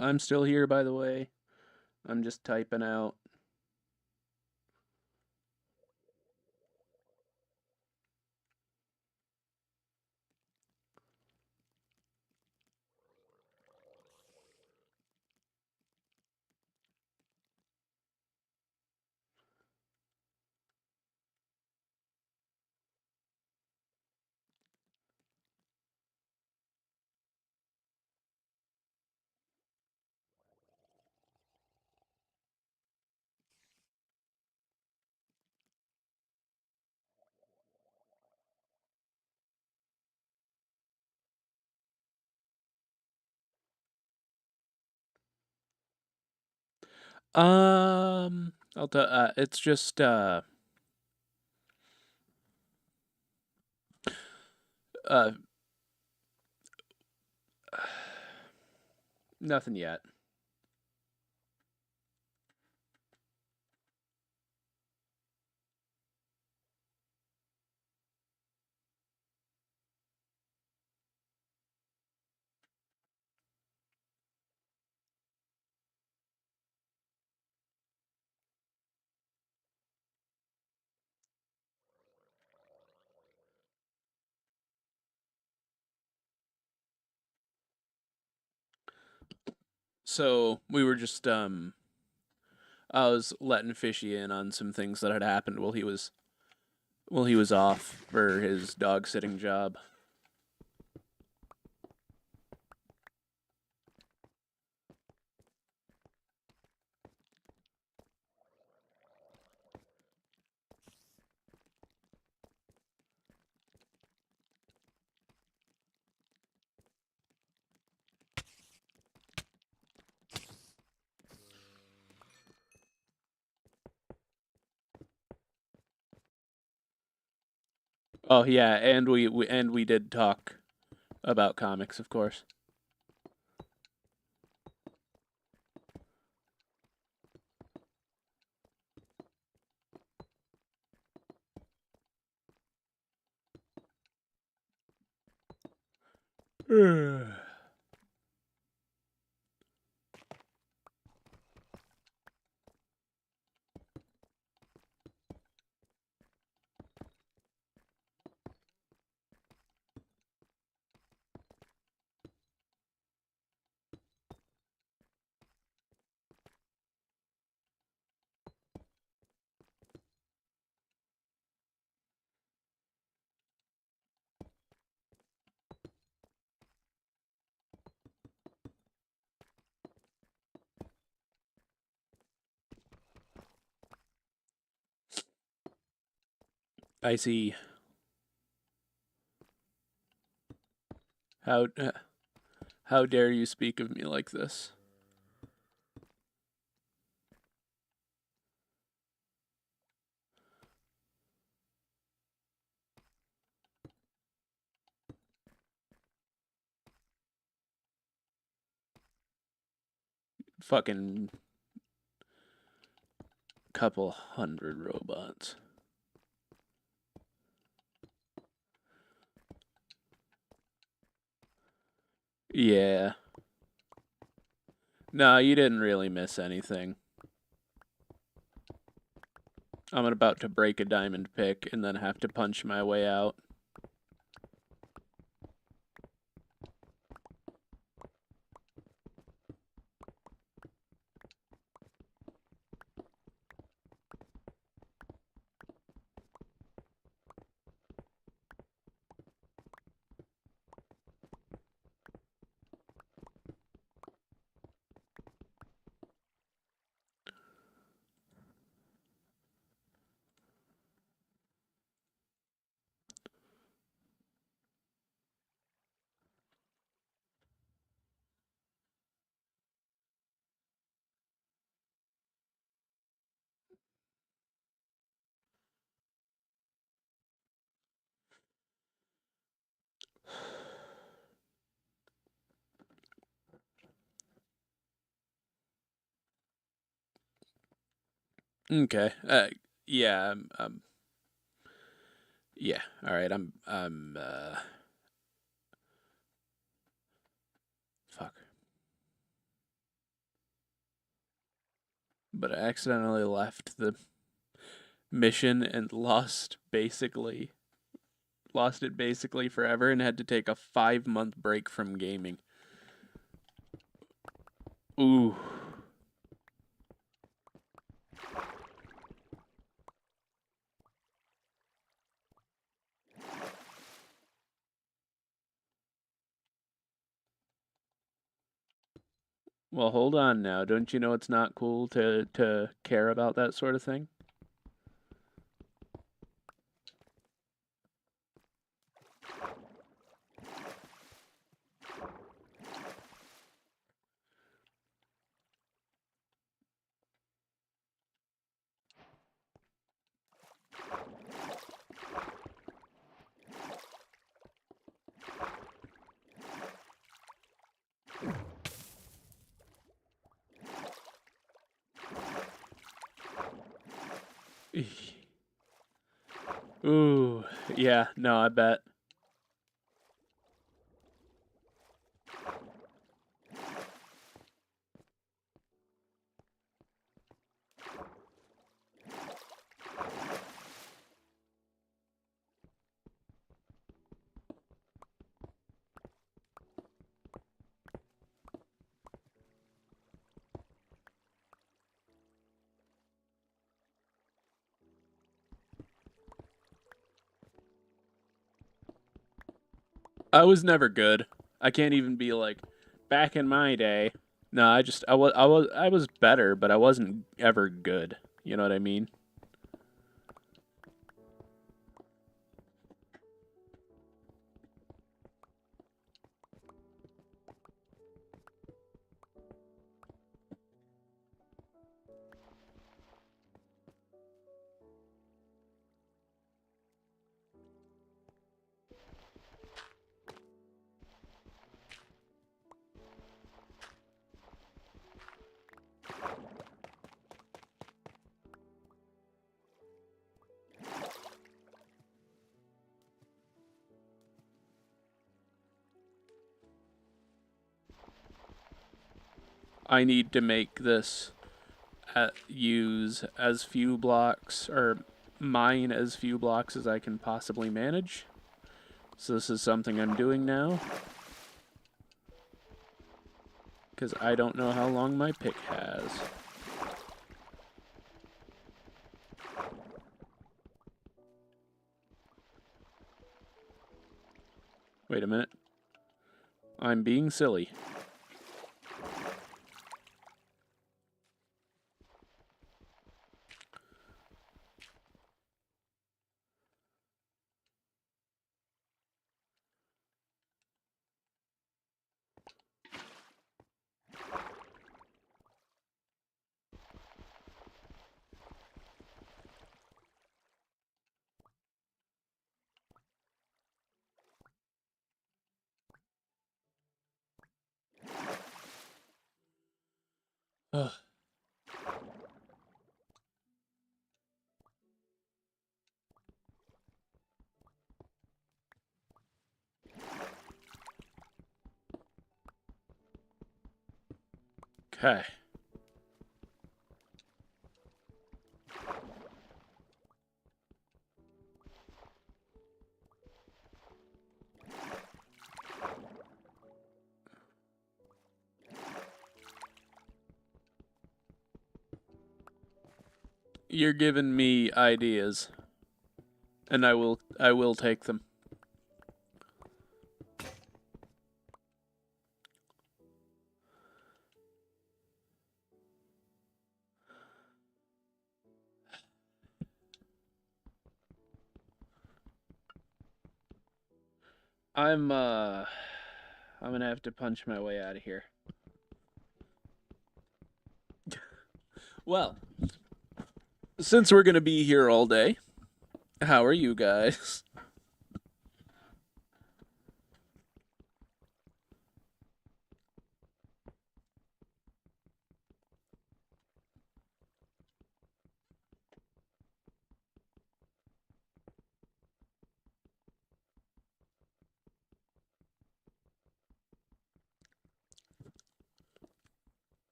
I'm still here, by the way. I'm just typing out. I'll tell. It's just uh Nothing yet. So we were just I was letting Fishy in on some things that had happened while he was off for his dog sitting job. Oh yeah, and we did talk about comics, of course. I see. How how dare you speak of me like this? Fucking couple hundred robots. Yeah. No, you didn't really miss anything. I'm about to break a diamond pick and then have to punch my way out. Okay. Yeah. Yeah. All right. Fuck. But I accidentally left the mission and lost it basically forever and had to take a 5-month break from gaming. Ooh. Well, hold on now. Don't you know it's not cool to care about that sort of thing? Ooh, yeah, no, I bet. I was never good. I can't even be like back in my day. No, I was better, but I wasn't ever good. You know what I mean? I need to make this use as few blocks or mine as few blocks as I can possibly manage. So this is something I'm doing now. Because I don't know how long my pick has. Wait a minute. I'm being silly. Ugh. Okay. You're giving me ideas, and I will take them. I'm gonna have to punch my way out of here. Well, since we're gonna be here all day, how are you guys?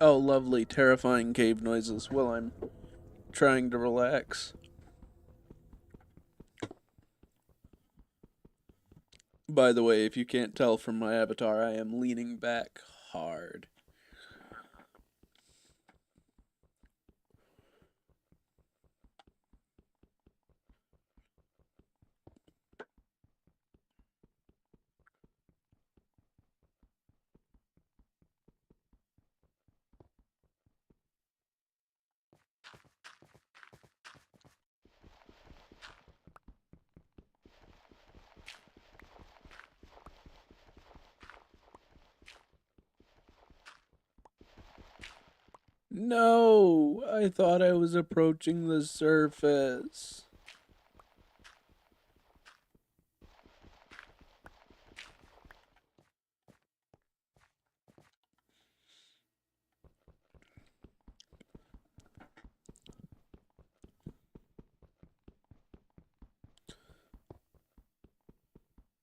Oh, lovely, terrifying cave noises while I'm trying to relax. By the way, if you can't tell from my avatar, I am leaning back hard. No, I thought I was approaching the surface.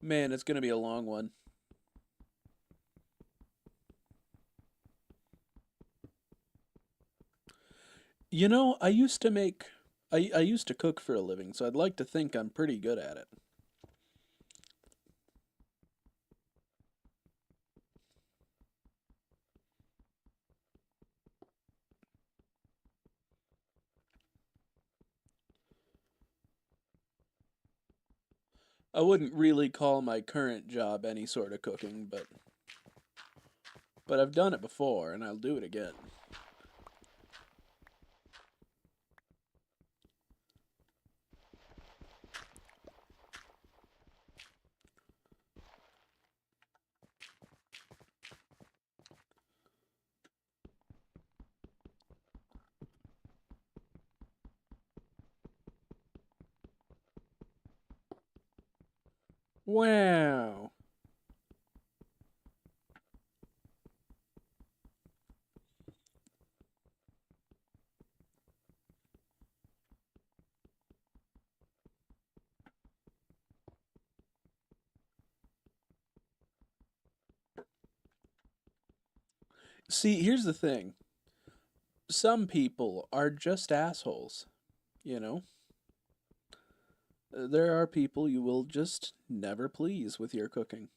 Man, it's gonna be a long one. You know, I used to cook for a living, so I'd like to think I'm pretty good at it. I wouldn't really call my current job any sort of cooking, but I've done it before and I'll do it again. Wow. See, here's the thing. Some people are just assholes, you know? There are people you will just never please with your cooking.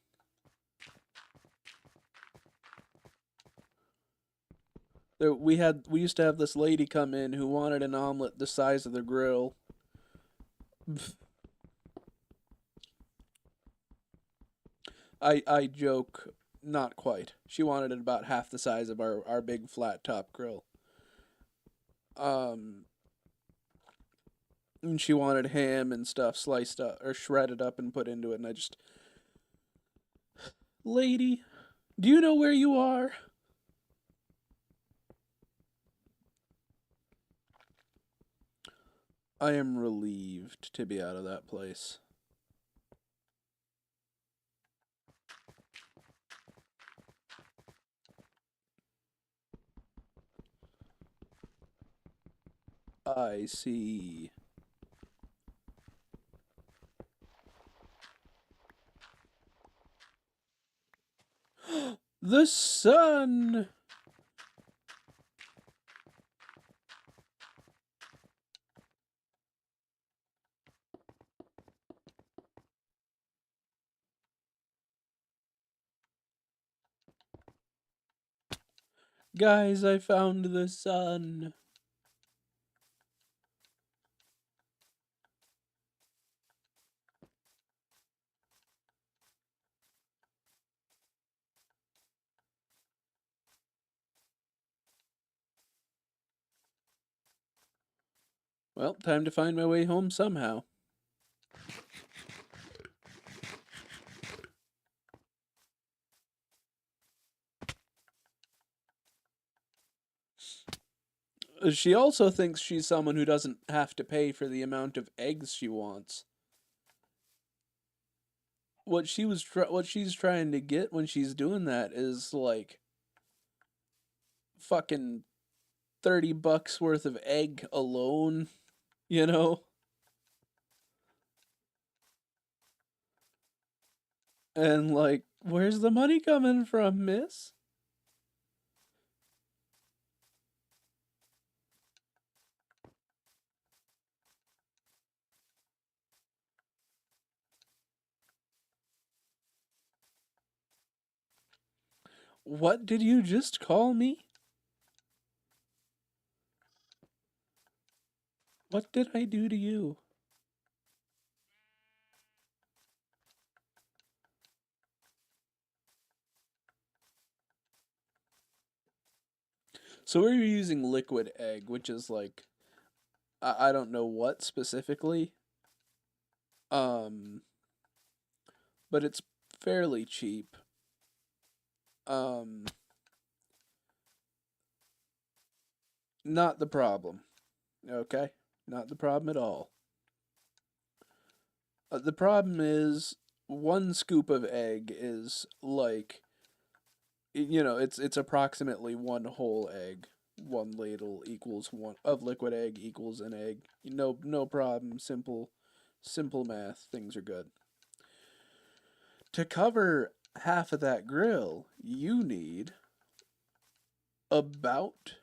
We used to have this lady come in who wanted an omelet the size of the grill. I joke, not quite. She wanted it about half the size of our big flat top grill. Um, and she wanted ham and stuff sliced up or shredded up and put into it, and I just, lady, do you know where you are? I am relieved to be out of that place. I see. The sun! Guys, I found the sun. Well, time to find my way home somehow. She also thinks she's someone who doesn't have to pay for the amount of eggs she wants. What she's trying to get when she's doing that is like fucking $30 worth of egg alone, you know? And like, where's the money coming from, miss? What did you just call me? What did I do to you? So we're using liquid egg, which is like I don't know what specifically. Um, but it's fairly cheap. Um, Not the problem. Okay? Not the problem at all. The problem is one scoop of egg is like, it's approximately one whole egg. One ladle equals one of liquid egg equals an egg. No problem. Simple math. Things are good. To cover half of that grill, you need about,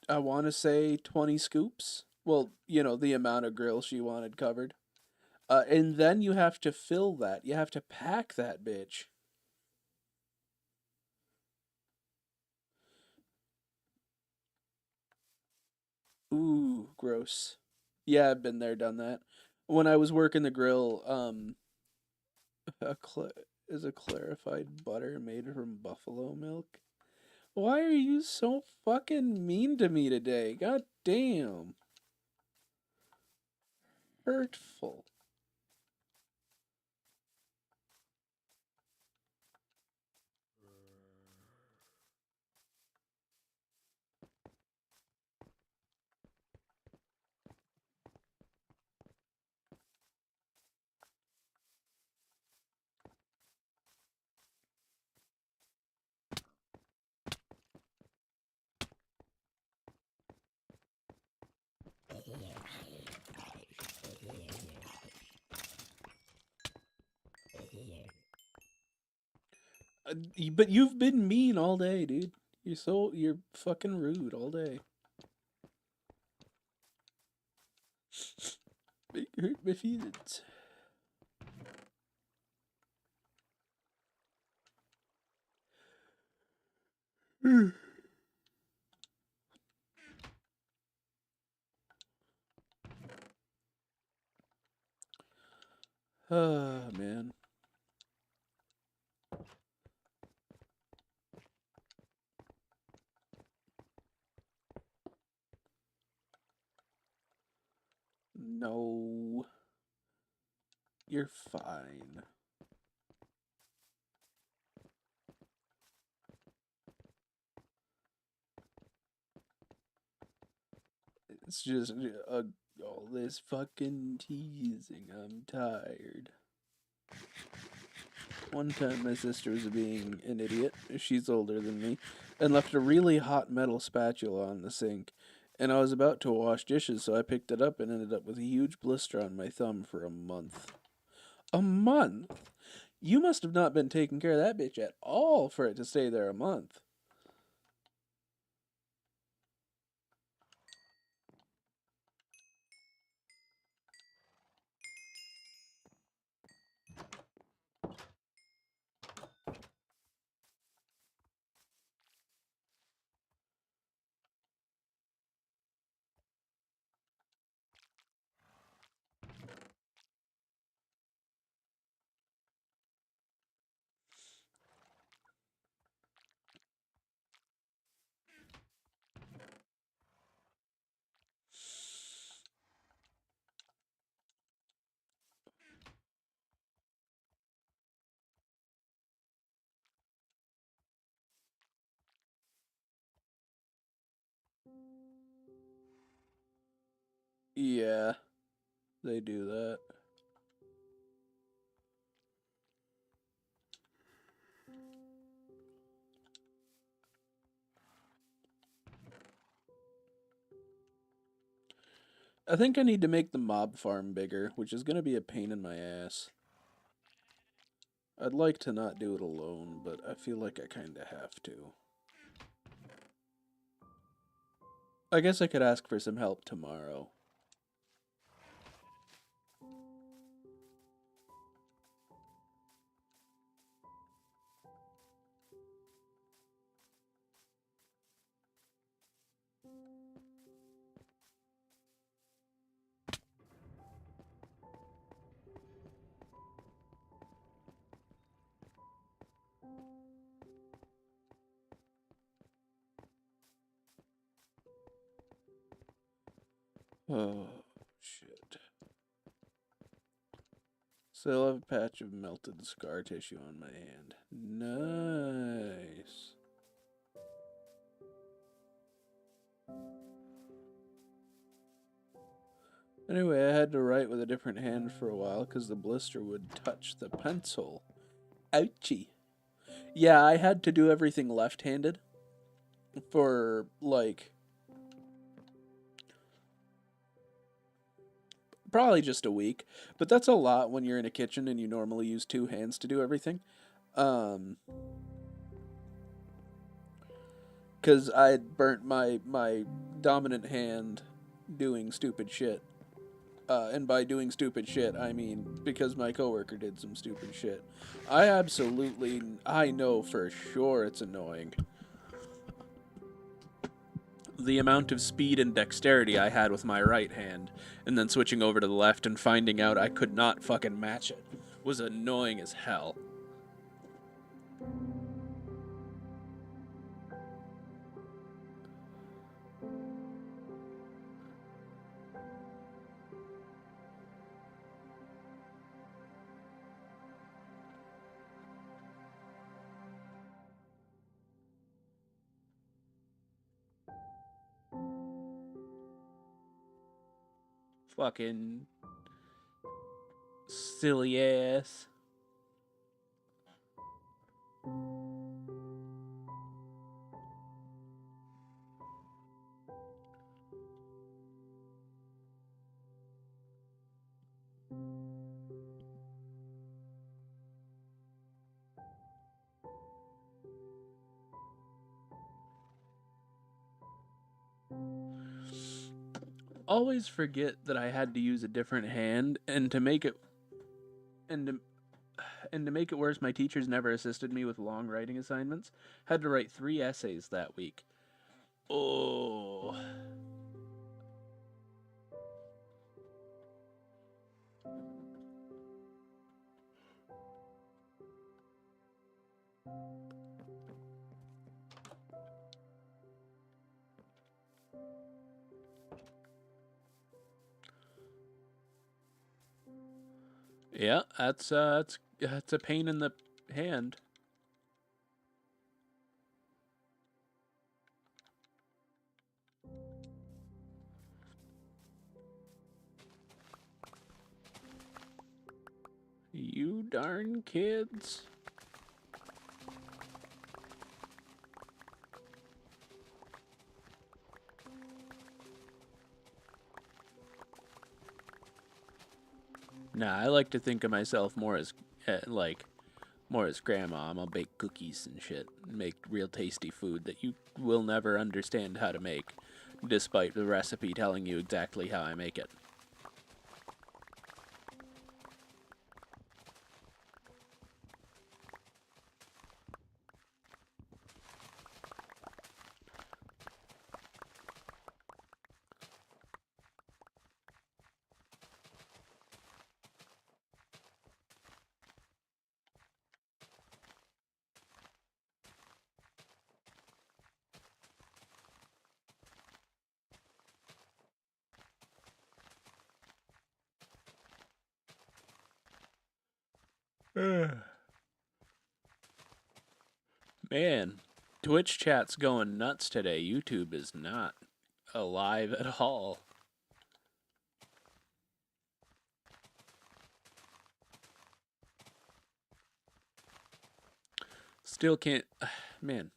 I want to say, 20 scoops. Well, the amount of grill she wanted covered. And then you have to fill that. You have to pack that bitch. Ooh, gross. Yeah, I've been there, done that. When I was working the grill, a is a clarified butter made from buffalo milk. Why are you so fucking mean to me today? God damn. Hurtful. But you've been mean all day, dude. You're fucking rude all day. It hurt my feelings. Ah, man. No. You're fine. It's just all this fucking teasing. I'm tired. One time my sister was being an idiot. She's older than me, and left a really hot metal spatula on the sink. And I was about to wash dishes, so I picked it up and ended up with a huge blister on my thumb for a month. A month? You must have not been taking care of that bitch at all for it to stay there a month. Yeah, they do that. I think I need to make the mob farm bigger, which is going to be a pain in my ass. I'd like to not do it alone, but I feel like I kind of have to. I guess I could ask for some help tomorrow. Oh, shit. Still have a patch of melted scar tissue on my hand. Nice. Anyway, I had to write with a different hand for a while because the blister would touch the pencil. Ouchie. Yeah, I had to do everything left-handed for like probably just a week, but that's a lot when you're in a kitchen and you normally use two hands to do everything. Um, because I burnt my dominant hand doing stupid shit. And by doing stupid shit, I mean because my coworker did some stupid shit. I know for sure it's annoying. The amount of speed and dexterity I had with my right hand, and then switching over to the left and finding out I could not fucking match it, was annoying as hell. Fucking silly ass. Always forget that I had to use a different hand, and to make it and to, and to make it worse, my teachers never assisted me with long writing assignments. Had to write 3 essays that week. Oh. Yeah, that's a pain in the hand. You darn kids. Nah, I like to think of myself more as more as grandma. I'm gonna bake cookies and shit, make real tasty food that you will never understand how to make, despite the recipe telling you exactly how I make it. Man, Twitch chat's going nuts today. YouTube is not alive at all. Still can't. Man,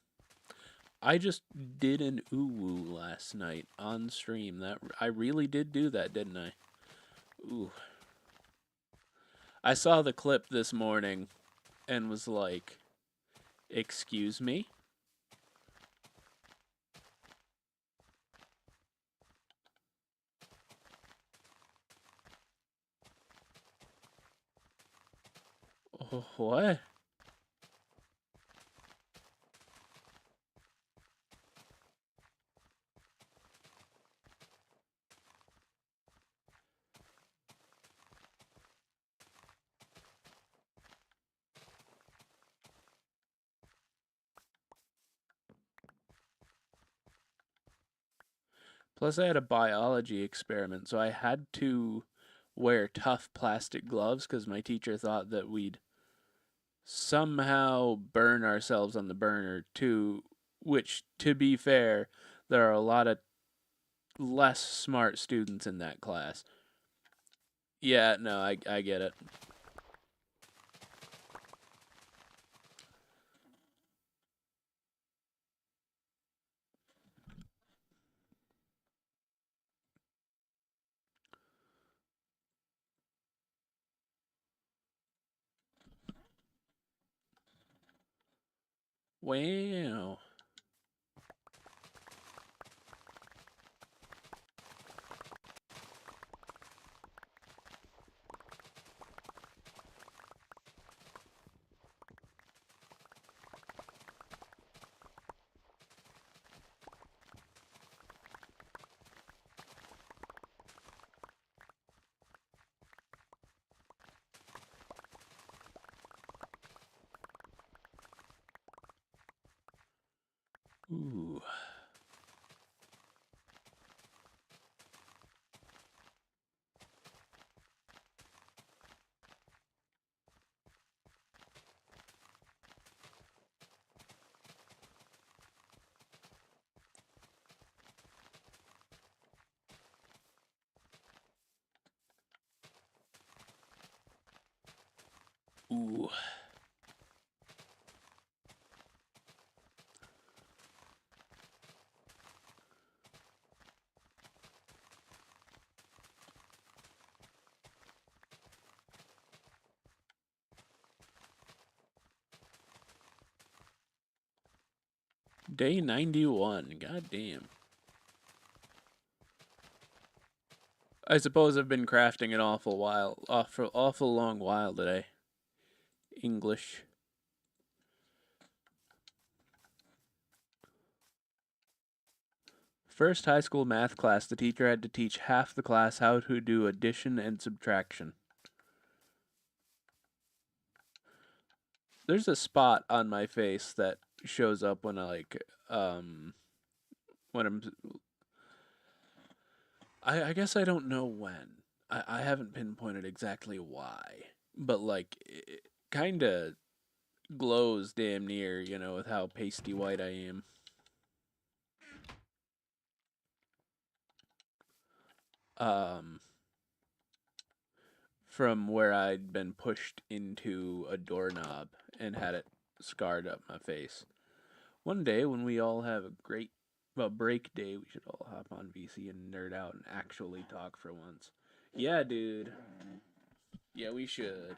I just did an uwu last night on stream. That I really did do that, didn't I? Ooh. I saw the clip this morning and was like, "Excuse me?" Oh, what? Plus, I had a biology experiment, so I had to wear tough plastic gloves because my teacher thought that we'd somehow burn ourselves on the burner too, which, to be fair, there are a lot of less smart students in that class. Yeah, no, I get it. Wow. Ooh. Ooh. Day 91. God damn. I suppose I've been crafting an awful long while today. English. First high school math class, the teacher had to teach half the class how to do addition and subtraction. There's a spot on my face that shows up when when I guess I don't know when. I haven't pinpointed exactly why, but like it kind of glows damn near, with how pasty white I am. Um, from where I'd been pushed into a doorknob and had it scarred up my face. One day when we all have a great break day, we should all hop on VC and nerd out and actually talk for once. Yeah, dude. Yeah, we should.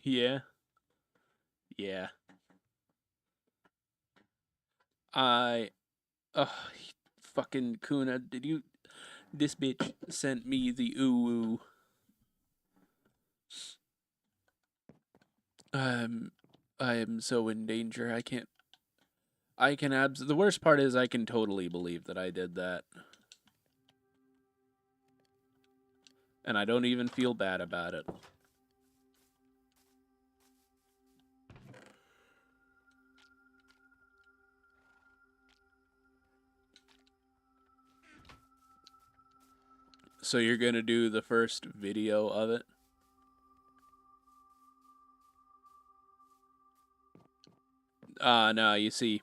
Yeah. Yeah. I Ugh, fucking Kuna, did you this bitch sent me the ooh. Um I am so in danger. I can the worst part is I can totally believe that I did that. And I don't even feel bad about it. So you're gonna do the first video of it? No, you see,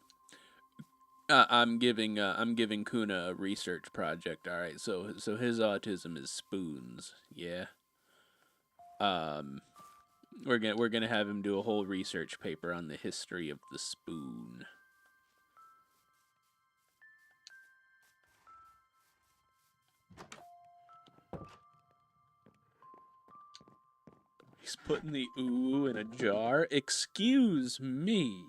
I'm giving Kuna a research project. All right, so his autism is spoons. Yeah. Um, we're gonna have him do a whole research paper on the history of the spoon. He's putting the ooh in a jar. Excuse me.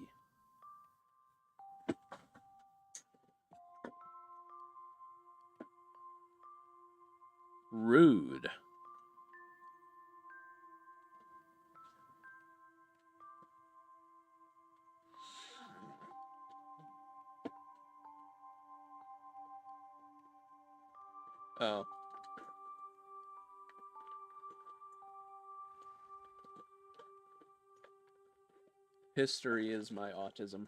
Rude. Oh. History is my autism.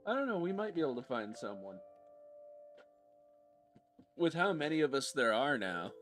I don't know, we might be able to find someone. With how many of us there are now.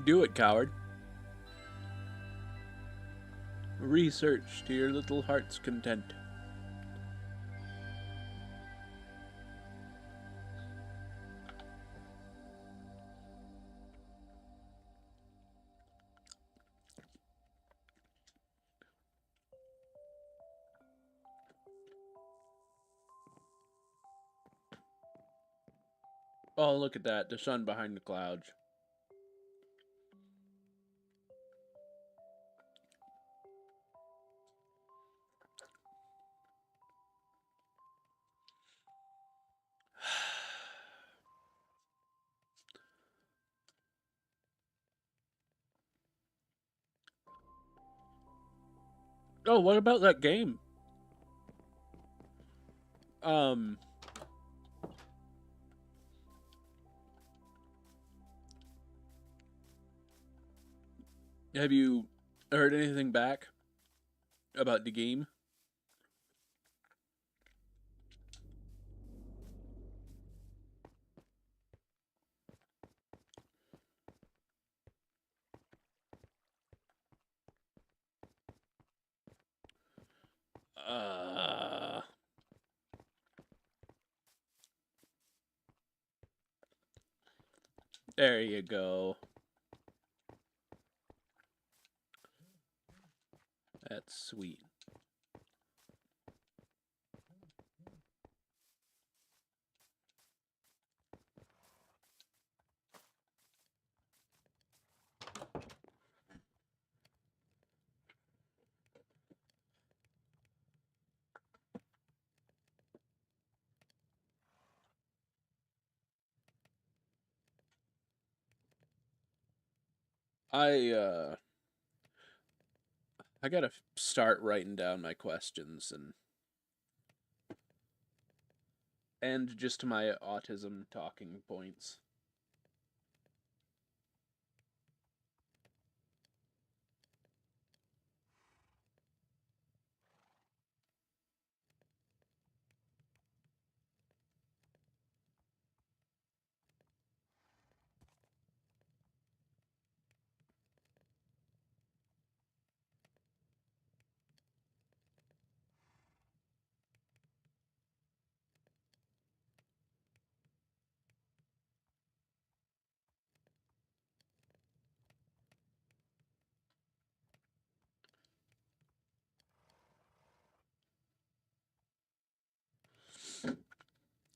Do it, coward. Research to your little heart's content. Oh, look at that. The sun behind the clouds. Oh, what about that game? Have you heard anything back about the game? There you go. That's sweet. I gotta start writing down my questions and just my autism talking points.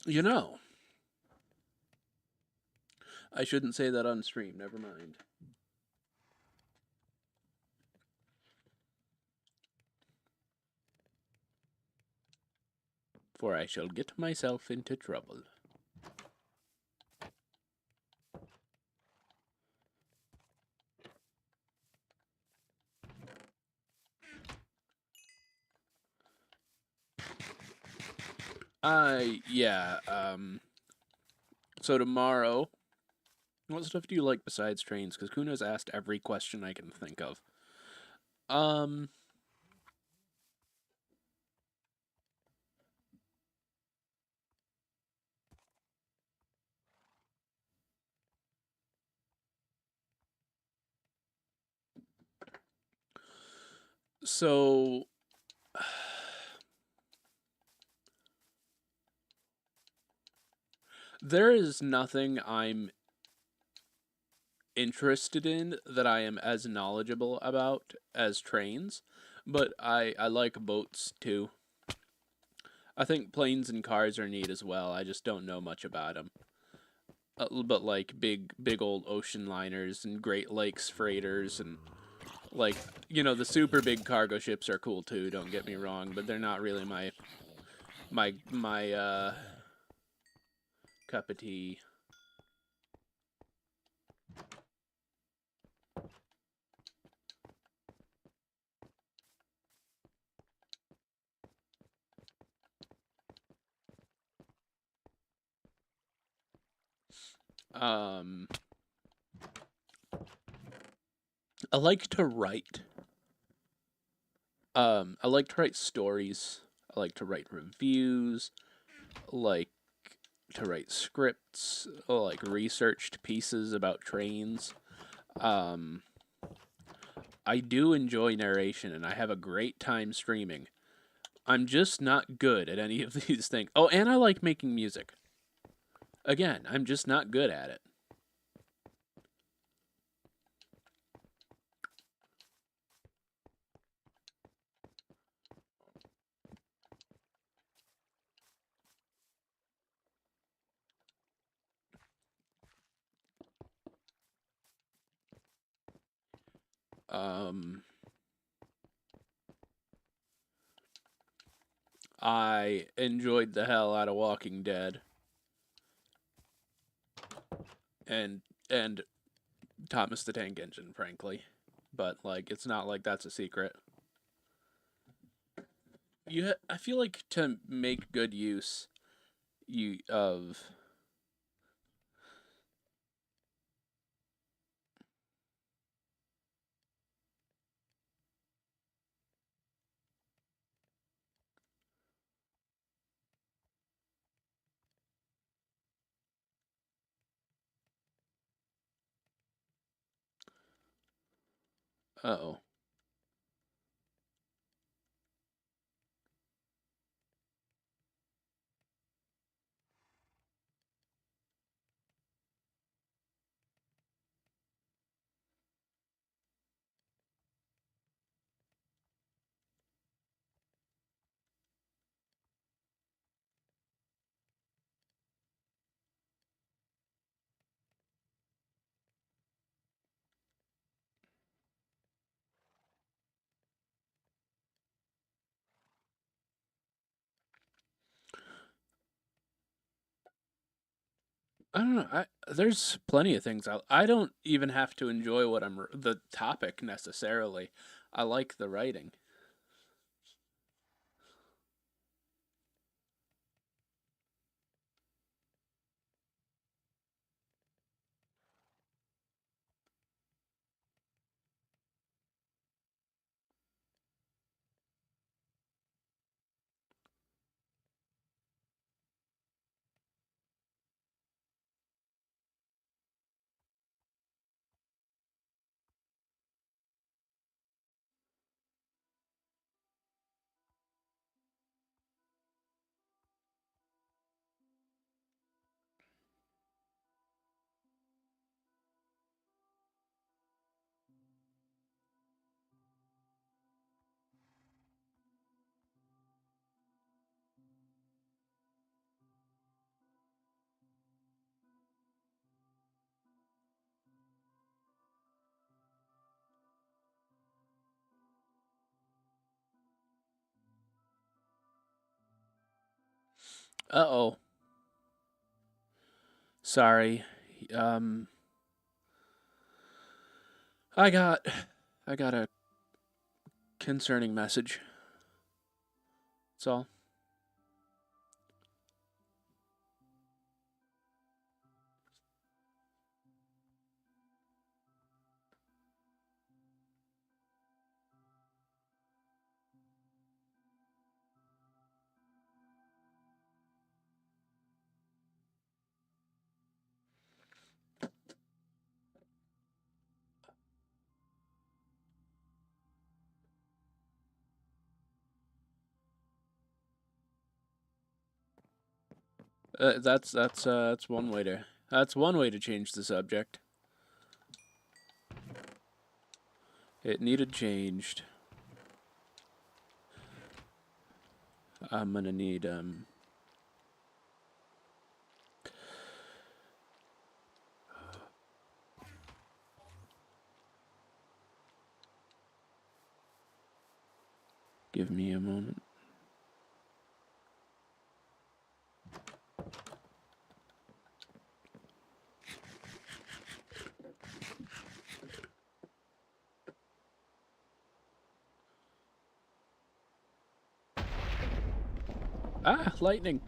You know, I shouldn't say that on stream. Never mind. for I shall get myself into trouble. Yeah, so tomorrow, what stuff do you like besides trains? Because Kuna's asked every question I can think of. Um, so there is nothing I'm interested in that I am as knowledgeable about as trains, but I like boats too. I think planes and cars are neat as well. I just don't know much about them. But like big old ocean liners and Great Lakes freighters and like the super big cargo ships are cool too. Don't get me wrong, but they're not really my cup of tea. Um, I like to write. I like to write stories. I like to write reviews. I like to write scripts. I like researched pieces about trains. Um, I do enjoy narration, and I have a great time streaming. I'm just not good at any of these things. Oh, and I like making music. Again, I'm just not good at it. Um, I enjoyed the hell out of Walking Dead and Thomas the Tank Engine, frankly. But like, it's not like that's a secret. I feel like to make good use you of oh. I don't know. There's plenty of things I don't even have to enjoy the topic necessarily. I like the writing. Uh-oh. Sorry. Um, I got a concerning message. That's all. That's one way to change the subject. It needed changed. I'm gonna need give me a moment. Ah, lightning.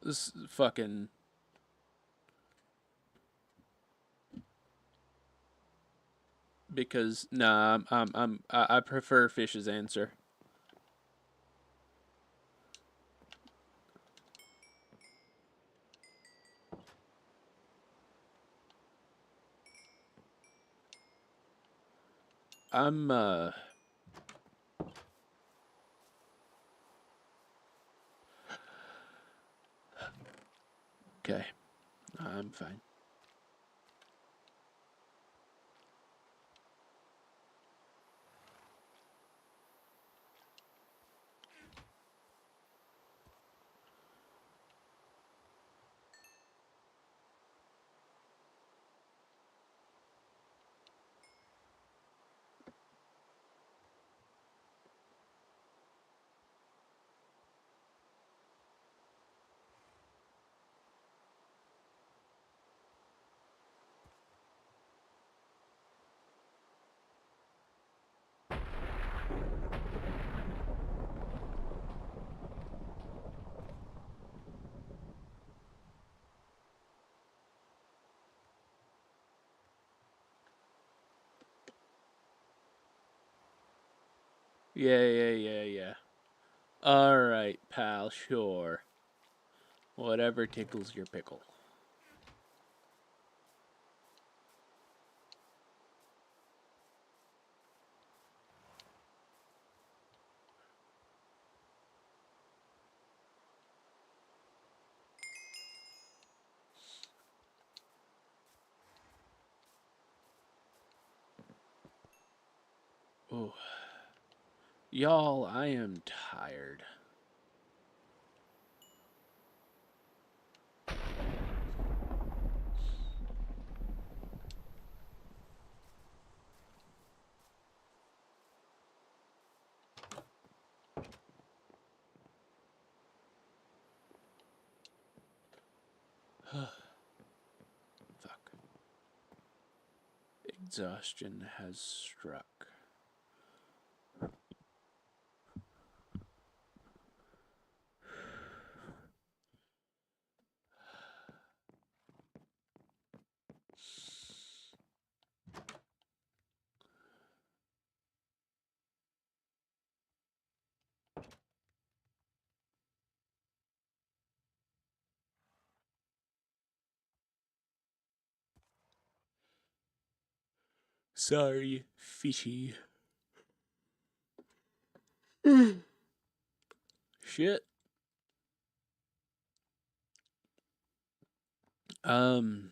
This fucking because nah, I prefer Fish's answer. I'm okay. I'm fine. Yeah. All right, pal. Sure. Whatever tickles your pickle. Oh, y'all, I am tired. Fuck. Exhaustion has struck. Sorry, fishy. Shit. I'm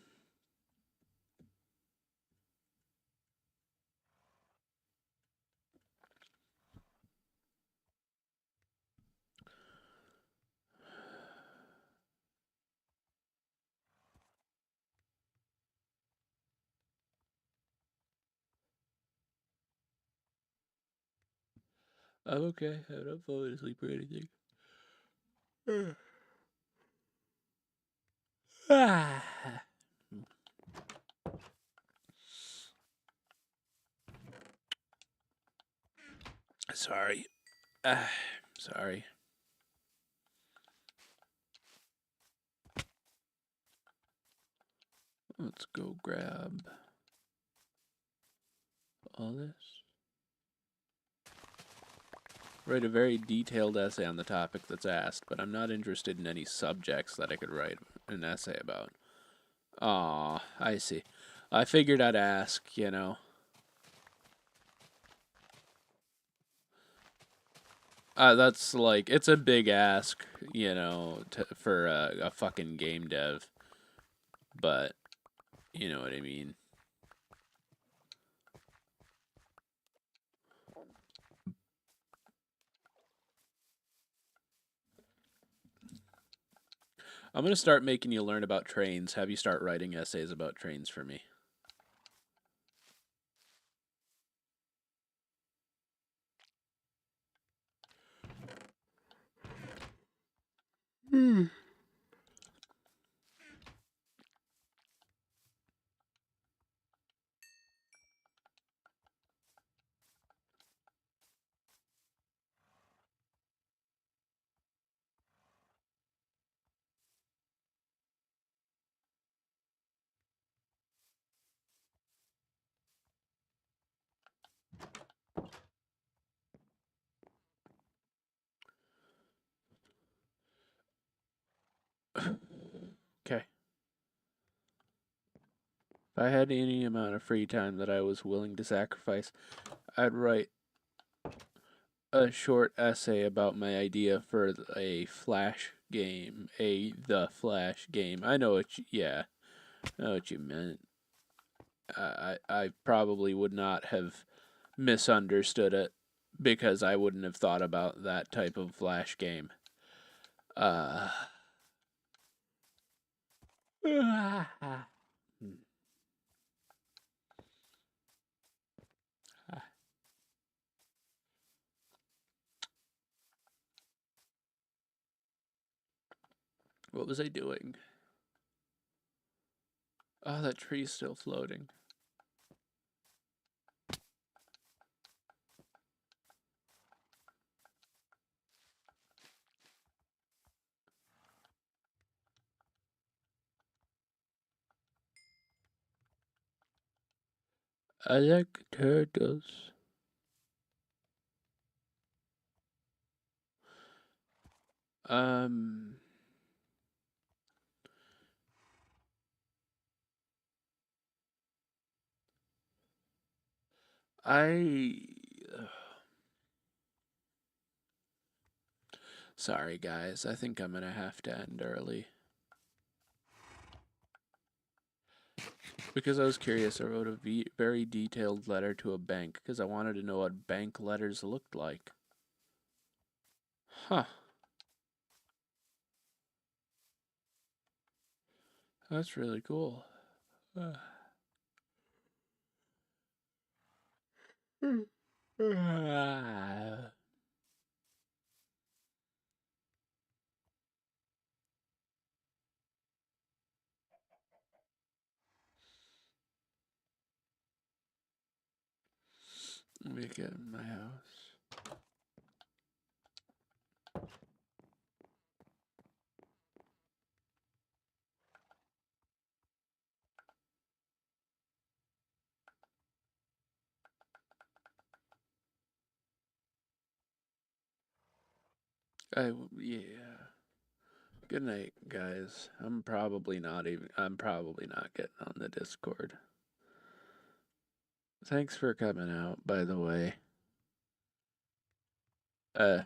okay. I'm not falling asleep or anything. Sorry. Sorry. Let's go grab all this. Write a very detailed essay on the topic that's asked, but I'm not interested in any subjects that I could write an essay about. Aw, I see. I figured I'd ask, you know. That's like, it's a big ask, you know, for a fucking game dev. But, you know what I mean. I'm going to start making you learn about trains, have you start writing essays about trains for me. Okay. If I had any amount of free time that I was willing to sacrifice, I'd write a short essay about my idea for a Flash game, The Flash game. I know what I know what you meant. I probably would not have misunderstood it because I wouldn't have thought about that type of Flash game. What was I doing? Oh, that tree's still floating. I like turtles. Um, I. Sorry, guys. I think I'm gonna have to end early. Because I was curious, I wrote a very detailed letter to a bank because I wanted to know what bank letters looked like. Huh. That's really cool. Let me get in my house. Yeah. Good night, guys. I'm probably not getting on the Discord. Thanks for coming out, by the way. Uh,